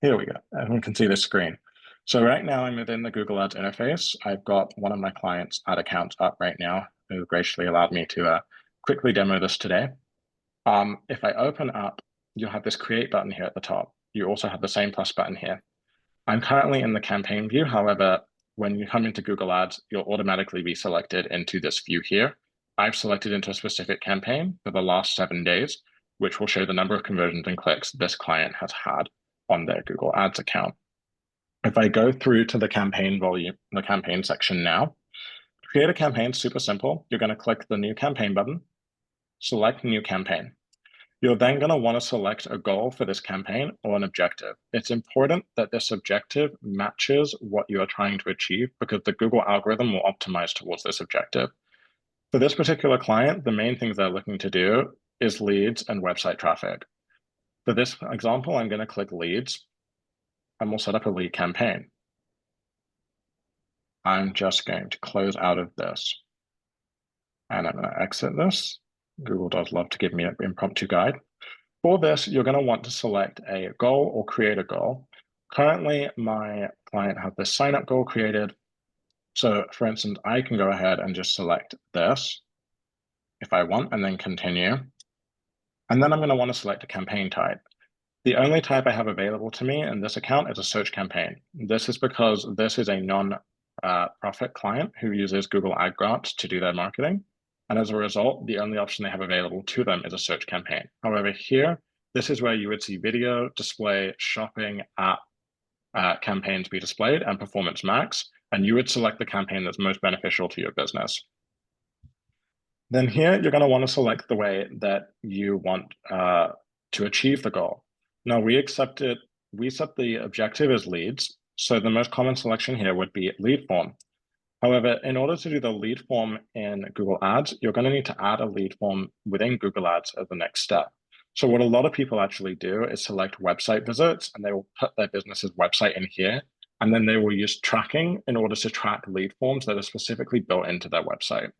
Here we go. Everyone can see this screen. So right now I'm within the Google Ads interface. I've got one of my clients' ad accounts up right now, who graciously allowed me to quickly demo this today. If I open up, you'll have this create button here at the top. You also have the same plus button here. I'm currently in the campaign view. However, when you come into Google Ads, you'll automatically be selected into this view here. I've selected into a specific campaign for the last 7 days, which will show the number of conversions and clicks this client has had on their Google Ads account. If I go through to the campaign volume, the campaign section now, to create a campaign, super simple. You're going to click the new campaign button, select new campaign. You're then going to want to select a goal for this campaign or an objective. It's important that this objective matches what you are trying to achieve because the Google algorithm will optimize towards this objective. For this particular client, the main things they're looking to do is leads and website traffic. For this example, I'm going to click leads and we'll set up a lead campaign. I'm just going to close out of this and I'm going to exit this. Google does love to give me an impromptu guide. For this, you're going to want to select a goal or create a goal. Currently, my client has this sign up goal created. So for instance, I can go ahead and just select this if I want and then continue. And then I'm going to want to select a campaign type. The only type I have available to me in this account is a search campaign. This is because this is a non-profit client who uses Google Ad Grants to do their marketing. And as a result, the only option they have available to them is a search campaign. However, here, this is where you would see video, display, shopping, app campaigns be displayed and performance max. And you would select the campaign that's most beneficial to your business. Then here, you're going to want to select the way that you want to achieve the goal. Now we set the objective as leads. So the most common selection here would be lead form. However, in order to do the lead form in Google Ads, you're going to need to add a lead form within Google Ads as the next step. So what a lot of people actually do is select website visits and they will put their business's website in here. And then they will use tracking in order to track lead forms that are specifically built into their website.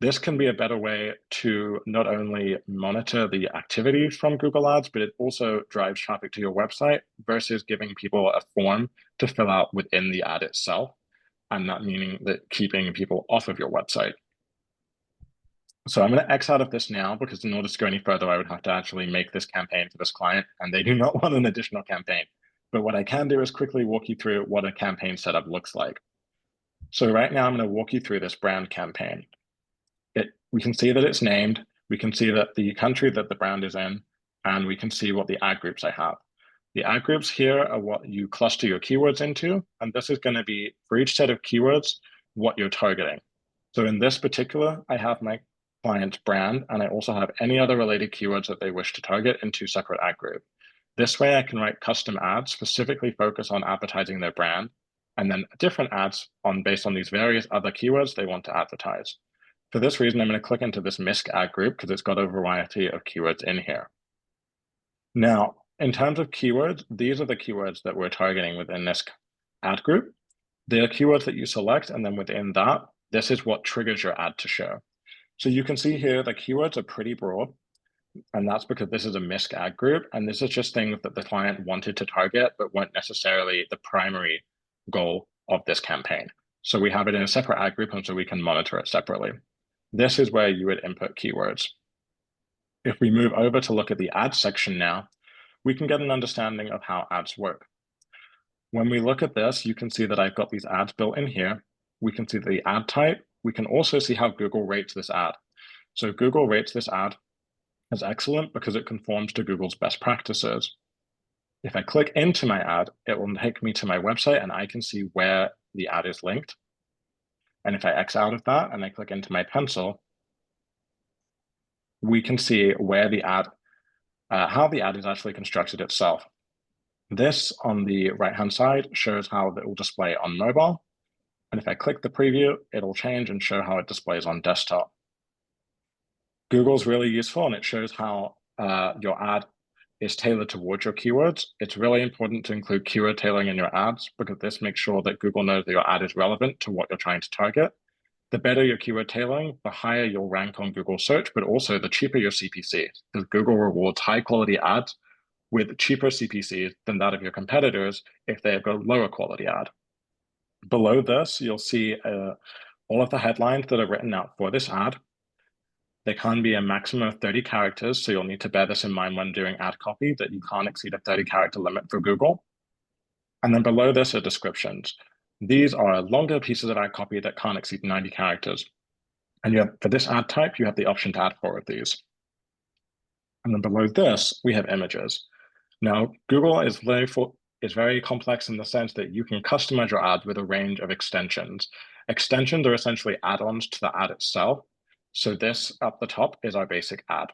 This can be a better way to not only monitor the activity from Google Ads, but it also drives traffic to your website versus giving people a form to fill out within the ad itself, and not meaning that keeping people off of your website. So I'm going to X out of this now because in order to go any further, I would have to actually make this campaign for this client, and they do not want an additional campaign. But what I can do is quickly walk you through what a campaign setup looks like. So right now, I'm going to walk you through this brand campaign. We can see that it's named, we can see that the country that the brand is in, and we can see what the ad groups I have. The ad groups here are what you cluster your keywords into, and this is going to be, for each set of keywords, what you're targeting. So in this particular, I have my client's brand, and I also have any other related keywords that they wish to target in 2 separate ad groups. This way I can write custom ads, specifically focus on advertising their brand, and then different ads based on these various other keywords they want to advertise. For this reason, I'm going to click into this MISC ad group because it's got a variety of keywords in here. Now, in terms of keywords, these are the keywords that we're targeting within this ad group. They're keywords that you select, and then within that, this is what triggers your ad to show. So you can see here the keywords are pretty broad, and that's because this is a MISC ad group, and this is just things that the client wanted to target, but weren't necessarily the primary goal of this campaign. So we have it in a separate ad group, and so we can monitor it separately. This is where you would input keywords. If we move over to look at the ads section now, we can get an understanding of how ads work. When we look at this, you can see that I've got these ads built in here. We can see the ad type. We can also see how Google rates this ad. So Google rates this ad as excellent because it conforms to Google's best practices. If I click into my ad, it will take me to my website and I can see where the ad is linked. And if I X out of that and I click into my pencil, we can see where the ad, how the ad is actually constructed itself. This on the right-hand side shows how it will display on mobile. And if I click the preview, it'll change and show how it displays on desktop. Google's really useful, and it shows how your ad is tailored towards your keywords. It's really important to include keyword tailoring in your ads because this makes sure that Google knows that your ad is relevant to what you're trying to target. The better your keyword tailoring, the higher you'll rank on Google search, but also the cheaper your CPC, because Google rewards high quality ads with cheaper CPCs than that of your competitors if they have got a lower quality ad. Below this, you'll see all of the headlines that are written out for this ad. They can be a maximum of 30 characters, so you'll need to bear this in mind when doing ad copy, that you can't exceed a 30 character limit for Google. And then below this are descriptions. These are longer pieces of ad copy that can't exceed 90 characters. And you have, for this ad type, you have the option to add 4 of these. And then below this, we have images. Now, Google is very complex in the sense that you can customize your ads with a range of extensions. Extensions are essentially add-ons to the ad itself. So this up the top is our basic ad.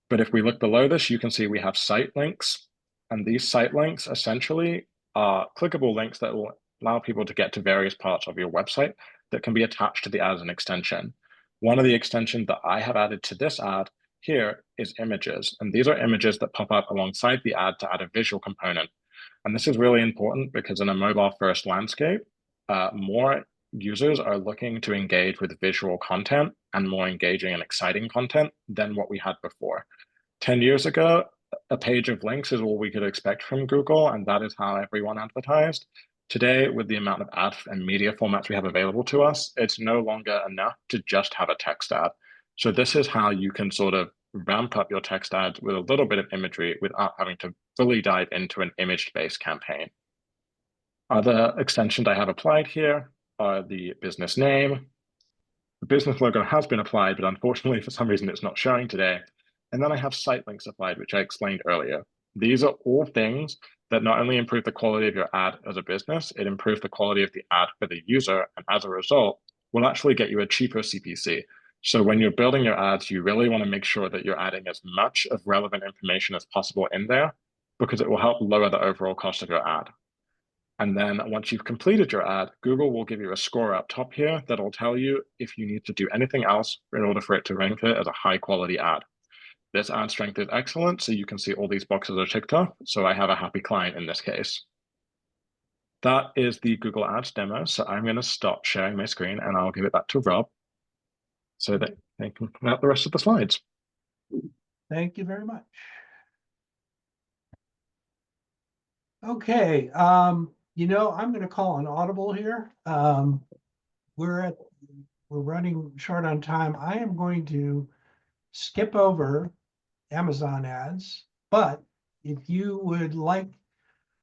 But if we look below this, you can see we have site links. And these site links essentially are clickable links that will allow people to get to various parts of your website that can be attached to the ad as an extension. One of the extensions that I have added to this ad here is images. And these are images that pop up alongside the ad to add a visual component. And this is really important because in a mobile first landscape, more users are looking to engage with visual content and more engaging and exciting content than what we had before. 10 years ago, a page of links is all we could expect from Google, and that is how everyone advertised. Today, with the amount of ad and media formats we have available to us, it's no longer enough to just have a text ad. So this is how you can sort of ramp up your text ads with a little bit of imagery without having to fully dive into an image-based campaign. Other extensions I have applied here are the business name. The business logo has been applied, but unfortunately, for some reason, it's not showing today. And then I have site links applied, which I explained earlier. These are all things that not only improve the quality of your ad as a business, it improves the quality of the ad for the user. And as a result, will actually get you a cheaper CPC. So when you're building your ads, you really want to make sure that you're adding as much of relevant information as possible in there, because it will help lower the overall cost of your ad. And then once you've completed your ad, Google will give you a score up top here that'll tell you if you need to do anything else in order for it to rank it as a high quality ad. This ad strength is excellent, so you can see all these boxes are ticked off. So I have a happy client in this case. That is the Google Ads demo. So I'm going to stop sharing my screen and I'll give it back to Rob so that they can come out the rest of the slides. Thank you very much. Okay, you know, I'm going to call an audible here. We're running short on time. I am going to skip over Amazon ads, but if you would like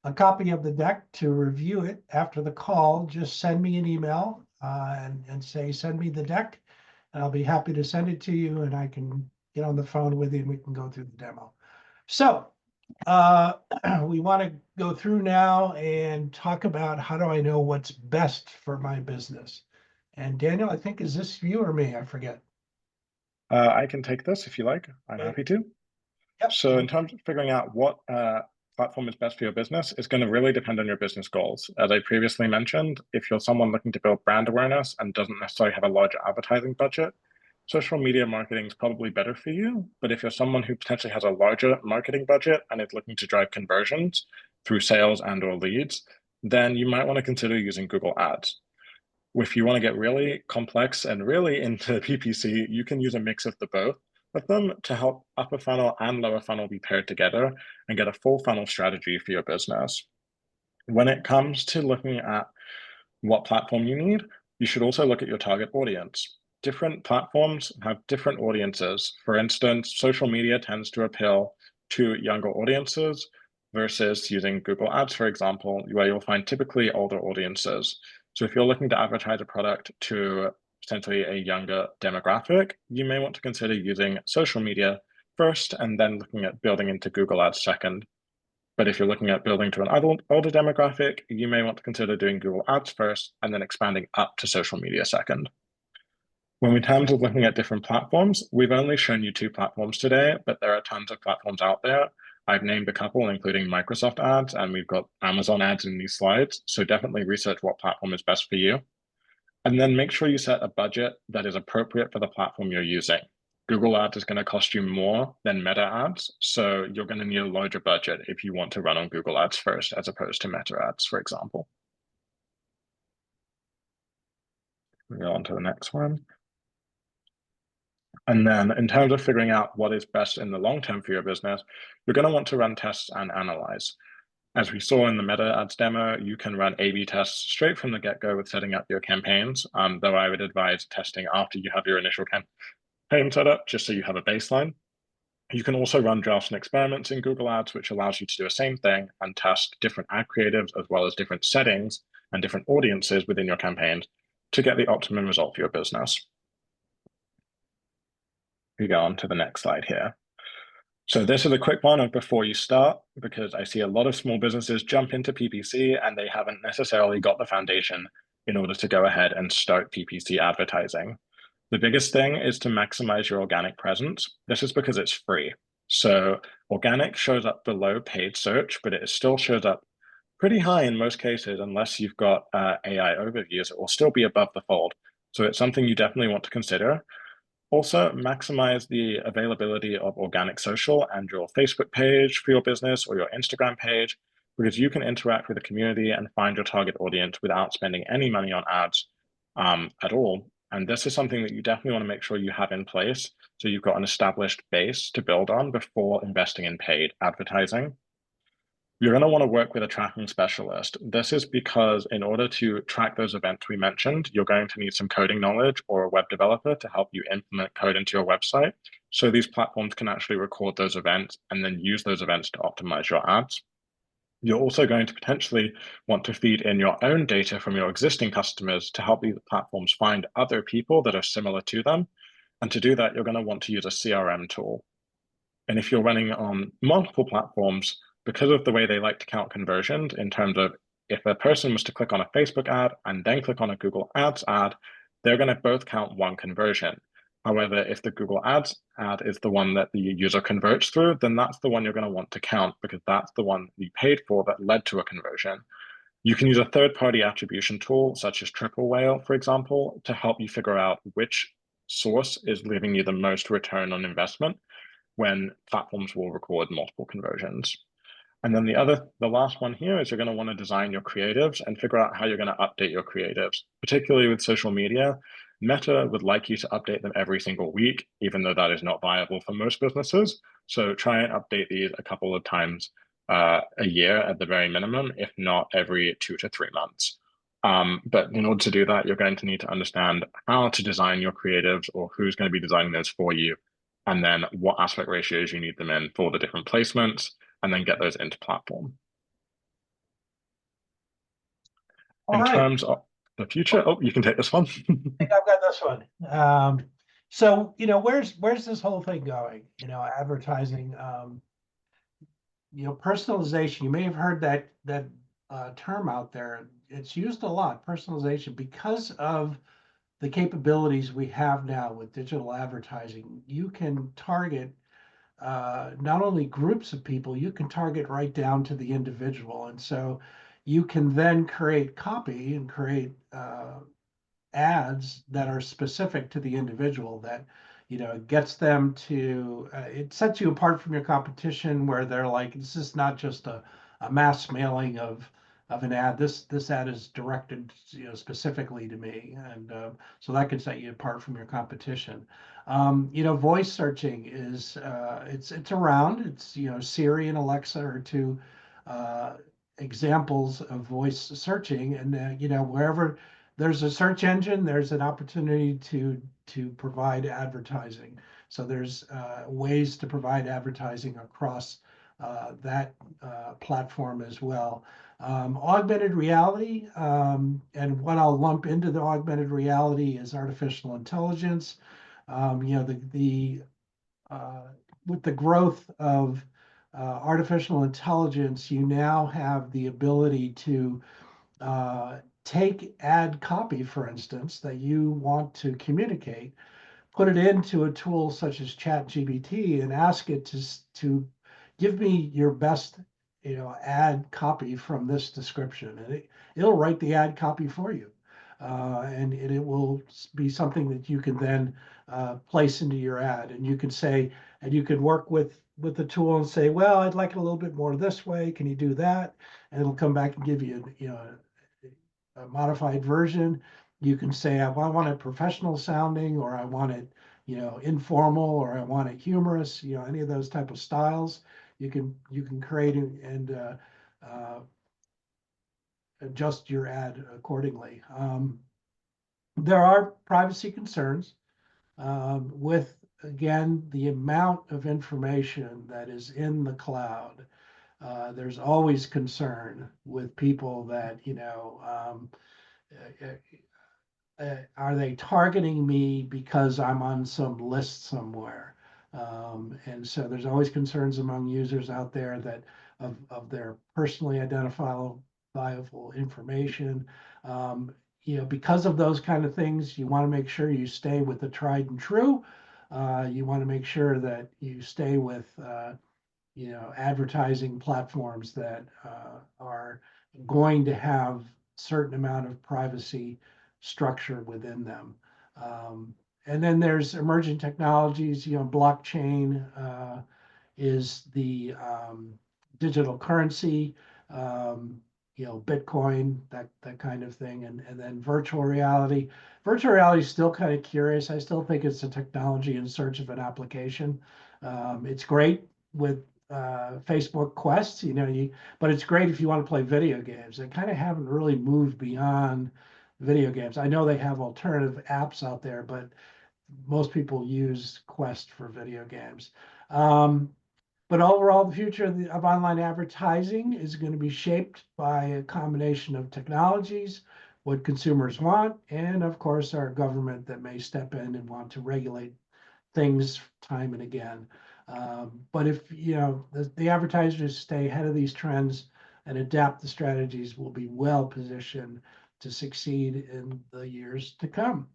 a copy of the deck to review it after the call, just send me an email and say, send me the deck. And I'll be happy to send it to you and I can get on the phone with you and we can go through the demo. So we want to go through now and talk about how do I know what's best for my business. And Daniel, I think, is this you or me? I forget. I can take this if you like. I'm happy to. Yep. So in terms of figuring out what platform is best for your business, it's going to really depend on your business goals. As I previously mentioned, if you're someone looking to build brand awareness and doesn't necessarily have a large advertising budget, social media marketing is probably better for you. But if you're someone who potentially has a larger marketing budget and is looking to drive conversions through sales and or leads, then you might want to consider using Google Ads. If you want to get really complex and really into PPC, you can use a mix of the both of them to help upper funnel and lower funnel be paired together and get a full funnel strategy for your business. When it comes to looking at what platform you need, you should also look at your target audience. Different platforms have different audiences. For instance, social media tends to appeal to younger audiences versus using Google Ads, for example, where you'll find typically older audiences. So if you're looking to advertise a product to potentially a younger demographic, you may want to consider using social media first and then looking at building into Google Ads second. But if you're looking at building to an older demographic, you may want to consider doing Google Ads first and then expanding up to social media second. When in terms of looking at different platforms, we've only shown you 2 platforms today, but there are tons of platforms out there. I've named a couple, including Microsoft Ads, and we've got Amazon Ads in these slides. So definitely research what platform is best for you. And then make sure you set a budget that is appropriate for the platform you're using. Google Ads is going to cost you more than Meta Ads, so you're going to need a larger budget if you want to run on Google Ads first, as opposed to Meta Ads, for example. We go on to the next one. And then in terms of figuring out what is best in the long term for your business, you're going to want to run tests and analyze. As we saw in the Meta Ads demo, you can run A/B tests straight from the get-go with setting up your campaigns, though I would advise testing after you have your initial campaign set up, just so you have a baseline. You can also run drafts and experiments in Google Ads, which allows you to do the same thing and test different ad creatives as well as different settings and different audiences within your campaigns to get the optimum result for your business. We go on to the next slide here. So this is a quick one of before you start, because I see a lot of small businesses jump into PPC and they haven't necessarily got the foundation in order to go ahead and start PPC advertising. The biggest thing is to maximize your organic presence. This is because it's free. So organic shows up below paid search, but it still shows up pretty high in most cases, unless you've got AI overviews, it will still be above the fold. So it's something you definitely want to consider. Also, maximize the availability of organic social and your Facebook page for your business or your Instagram page, because you can interact with the community and find your target audience without spending any money on ads at all. And this is something that you definitely want to make sure you have in place, so you've got an established base to build on before investing in paid advertising. You're going to want to work with a tracking specialist. This is because in order to track those events we mentioned, you're going to need some coding knowledge or a web developer to help you implement code into your website. So these platforms can actually record those events and then use those events to optimize your ads. You're also going to potentially want to feed in your own data from your existing customers to help these platforms find other people that are similar to them. And to do that, you're going to want to use a CRM tool. And if you're running on multiple platforms, because of the way they like to count conversions in terms of if a person was to click on a Facebook ad and then click on a Google Ads ad, they're going to both count one conversion. However, if the Google Ads ad is the one that the user converts through, then that's the one you're going to want to count, because that's the one you paid for that led to a conversion. You can use a third-party attribution tool, such as Triple Whale, for example, to help you figure out which source is giving you the most return on investment when platforms will record multiple conversions. And then the last one here is you're going to want to design your creatives and figure out how you're going to update your creatives, particularly with social media. Meta would like you to update them every single week, even though that is not viable for most businesses. So try and update these a couple of times a year at the very minimum, if not every 2 to 3 months. But in order to do that, you're going to need to understand how to design your creatives, or who's going to be designing those for you, and then what aspect ratios you need them in for the different placements, and then get those into platform. In terms of the future, oh, you can take this one. I think I've got this one. So, where's this whole thing going? Advertising, personalization. You may have heard that term out there. It's used a lot, personalization, because of the capabilities we have now with digital advertising. You can target not only groups of people, you can target right down to the individual. And so you can then create copy and create ads that are specific to the individual that, it gets them to, it sets you apart from your competition where they're like, this is not just a mass mailing of an ad. This ad is directed, specifically to me. And so that can set you apart from your competition. Voice searching is, it's around. It's, Siri and Alexa are two examples of voice searching. And, wherever there's a search engine, there's an opportunity to provide advertising. So there's ways to provide advertising across that platform as well. Augmented reality, and what I'll lump into the augmented reality is artificial intelligence. The with the growth of artificial intelligence, you now have the ability to take ad copy, for instance, that you want to communicate, put it into a tool such as ChatGPT and ask it to give me your best, ad copy from this description, and it'll write the ad copy for you. And it will be something that you can then place into your ad, and you can say, and you can work with the tool and say, well, I'd like it a little bit more this way. Can you do that? And it'll come back and give you, a modified version. You can say, I want it professional sounding, or I want it, informal, or I want it humorous, any of those type of styles. You can create and adjust your ad accordingly. There are privacy concerns with, again, the amount of information that is in the cloud. There's always concern with people that, are they targeting me because I'm on some list somewhere? And so there's always concerns among users out there that of their personally identifiable information. Because of those kind of things, you want to make sure you stay with the tried and true. You want to make sure that you stay with advertising platforms that are going to have certain amount of privacy structure within them. And then there's emerging technologies, blockchain is the digital currency, Bitcoin, that kind of thing. And then virtual reality. Virtual reality is still kind of curious. I still think it's a technology in search of an application. It's great with Facebook Quests, but it's great if you want to play video games. They kind of haven't really moved beyond video games. I know they have alternative apps out there, but most people use Quest for video games. But overall, the future of online advertising is going to be shaped by a combination of technologies, what consumers want, and of course, our government that may step in and want to regulate things time and again. But if the advertisers stay ahead of these trends and adapt the strategies, will be well positioned to succeed in the years to come.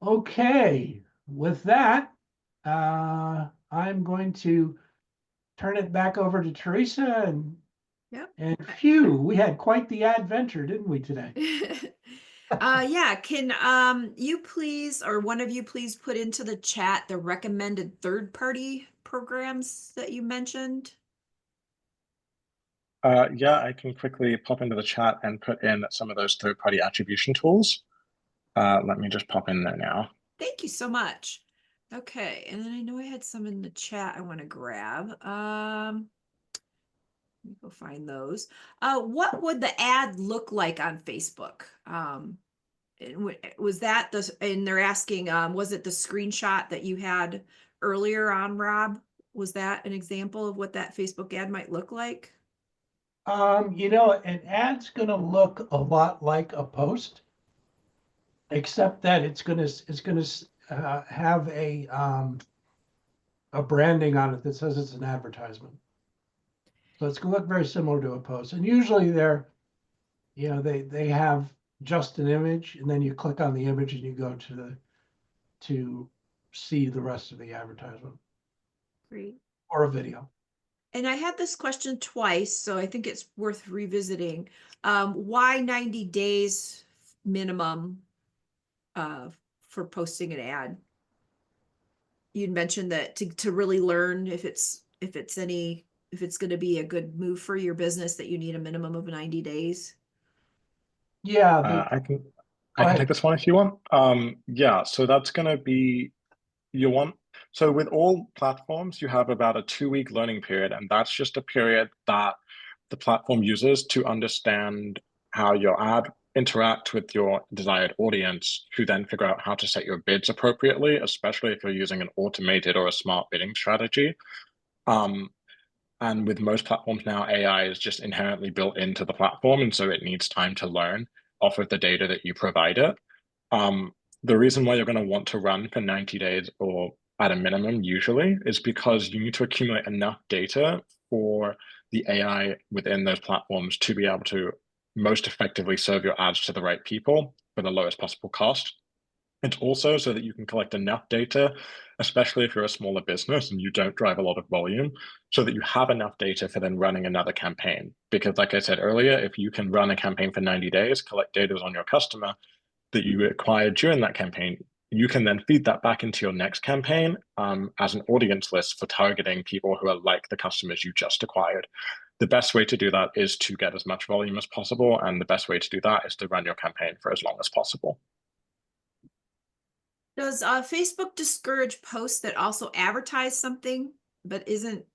Okay, with that, I'm going to turn it back over to Teresa, Yep. and phew, we had quite the adventure, didn't we, today? Yeah, can you please, or one of you please, put into the chat the recommended third-party programs that you mentioned? Yeah, I can quickly pop into the chat and put in some of those third-party attribution tools. Let me just pop in there now. Thank you so much. Okay, and then I know I had some in the chat I want to grab. Let me go find those. What would the ad look like on Facebook? Was that and they're asking, was it the screenshot that you had earlier on, Rob? Was that an example of what that Facebook ad might look like? An ad's going to look a lot like a post, except that it's going to have a branding on it that says it's an advertisement. So it's going to look very similar to a post. And usually they have just an image, and then you click on the image and you go to see the rest of the advertisement. Great. Or a video. And I had this question twice, so I think it's worth revisiting. Why 90 days minimum for posting an ad? You'd mentioned that to really learn if it's going to be a good move for your business, that you need a minimum of 90 days. Yeah, I can go I can ahead. take this one if you want. Yeah, so that's gonna be you want so with all platforms, you have about a 2-week learning period, and that's just a period that the platform uses to understand how your ad interact with your desired audience, to then figure out how to set your bids appropriately, especially if you're using an automated or a smart bidding strategy. Um, and with most platforms now, AI is just inherently built into the platform, and so it needs time to learn off of the data that you provide it. Um, the reason why you're going to want to run for 90 days or at a minimum usually is because you need to accumulate enough data for the AI within those platforms to be able to most effectively serve your ads to the right people for the lowest possible cost. It's also so that you can collect enough data, especially if you're a smaller business and you don't drive a lot of volume, so that you have enough data for then running another campaign. Because, like I said earlier, if you can run a campaign for 90 days, collect data on your customer that you acquired during that campaign, you can then feed that back into your next campaign as an audience list for targeting people who are like the customers you just acquired. The best way to do that is to get as much volume as possible, and the best way to do that is to run your campaign for as long as possible. Does Facebook discourage posts that also advertise something but isn't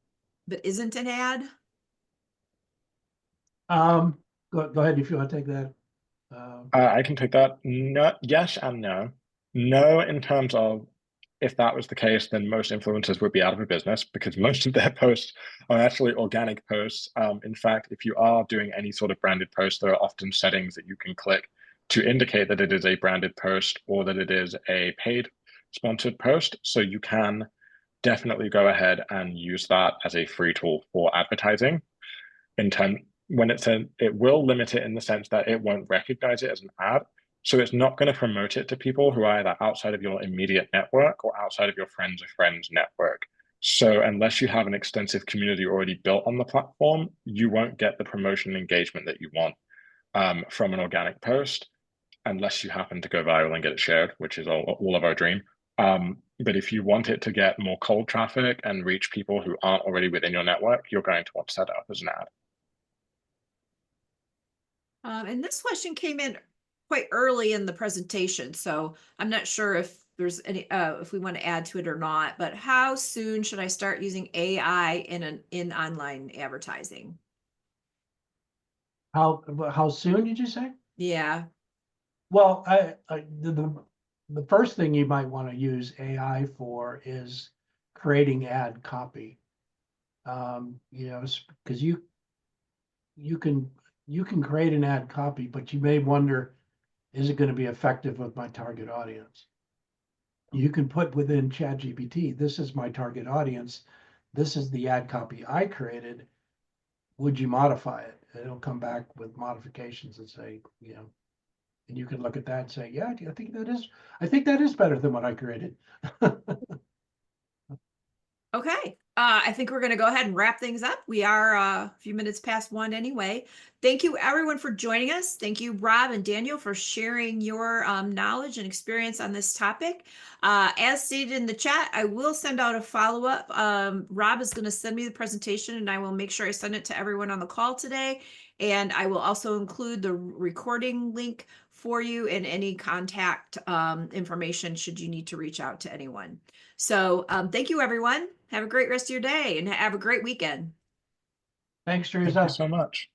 an ad? Go ahead if you want to take that. I can take that. No, yes and no. No, in terms of if that was the case, then most influencers would be out of a business because most of their posts are actually organic posts. In fact, if you are doing any sort of branded post, there are often settings that you can click to indicate that it is a branded post or that it is a paid sponsored post. So you can definitely go ahead and use that as a free tool for advertising. In turn, when it's it will limit it in the sense that it won't recognize it as an ad. So it's not going to promote it to people who are either outside of your immediate network or outside of your friends of friends network. So unless you have an extensive community already built on the platform, you won't get the promotion and engagement that you want from an organic post, unless you happen to go viral and get it shared, which is all of our dream. But if you want it to get more cold traffic and reach people who aren't already within your network, you're going to want to set it up as an ad. And this question came in quite early in the presentation, so I'm not sure if there's any if we want to add to it or not. But how soon should I start using AI in online advertising? How soon did you say? Yeah. Well, the first thing you might want to use AI for is creating ad copy. Because you can create an ad copy, but you may wonder, is it going to be effective with my target audience? You can put within ChatGPT, this is my target audience. This is the ad copy I created. Would you modify it? And it'll come back with modifications and say, and you can look at that and say, yeah, I think that is better than what I created. Okay. I think we're going to go ahead and wrap things up. We are a few minutes past 1 anyway. Thank you everyone for joining us. Thank you, Rob and Daniel, for sharing your knowledge and experience on this topic. As stated in the chat, I will send out a follow-up. Rob is going to send me the presentation and I will make sure I send it to everyone on the call today. And I will also include the recording link for you and any contact information should you need to reach out to anyone. So thank you, everyone. Have a great rest of your day and have a great weekend. Thanks, Thank Teresa. you so much.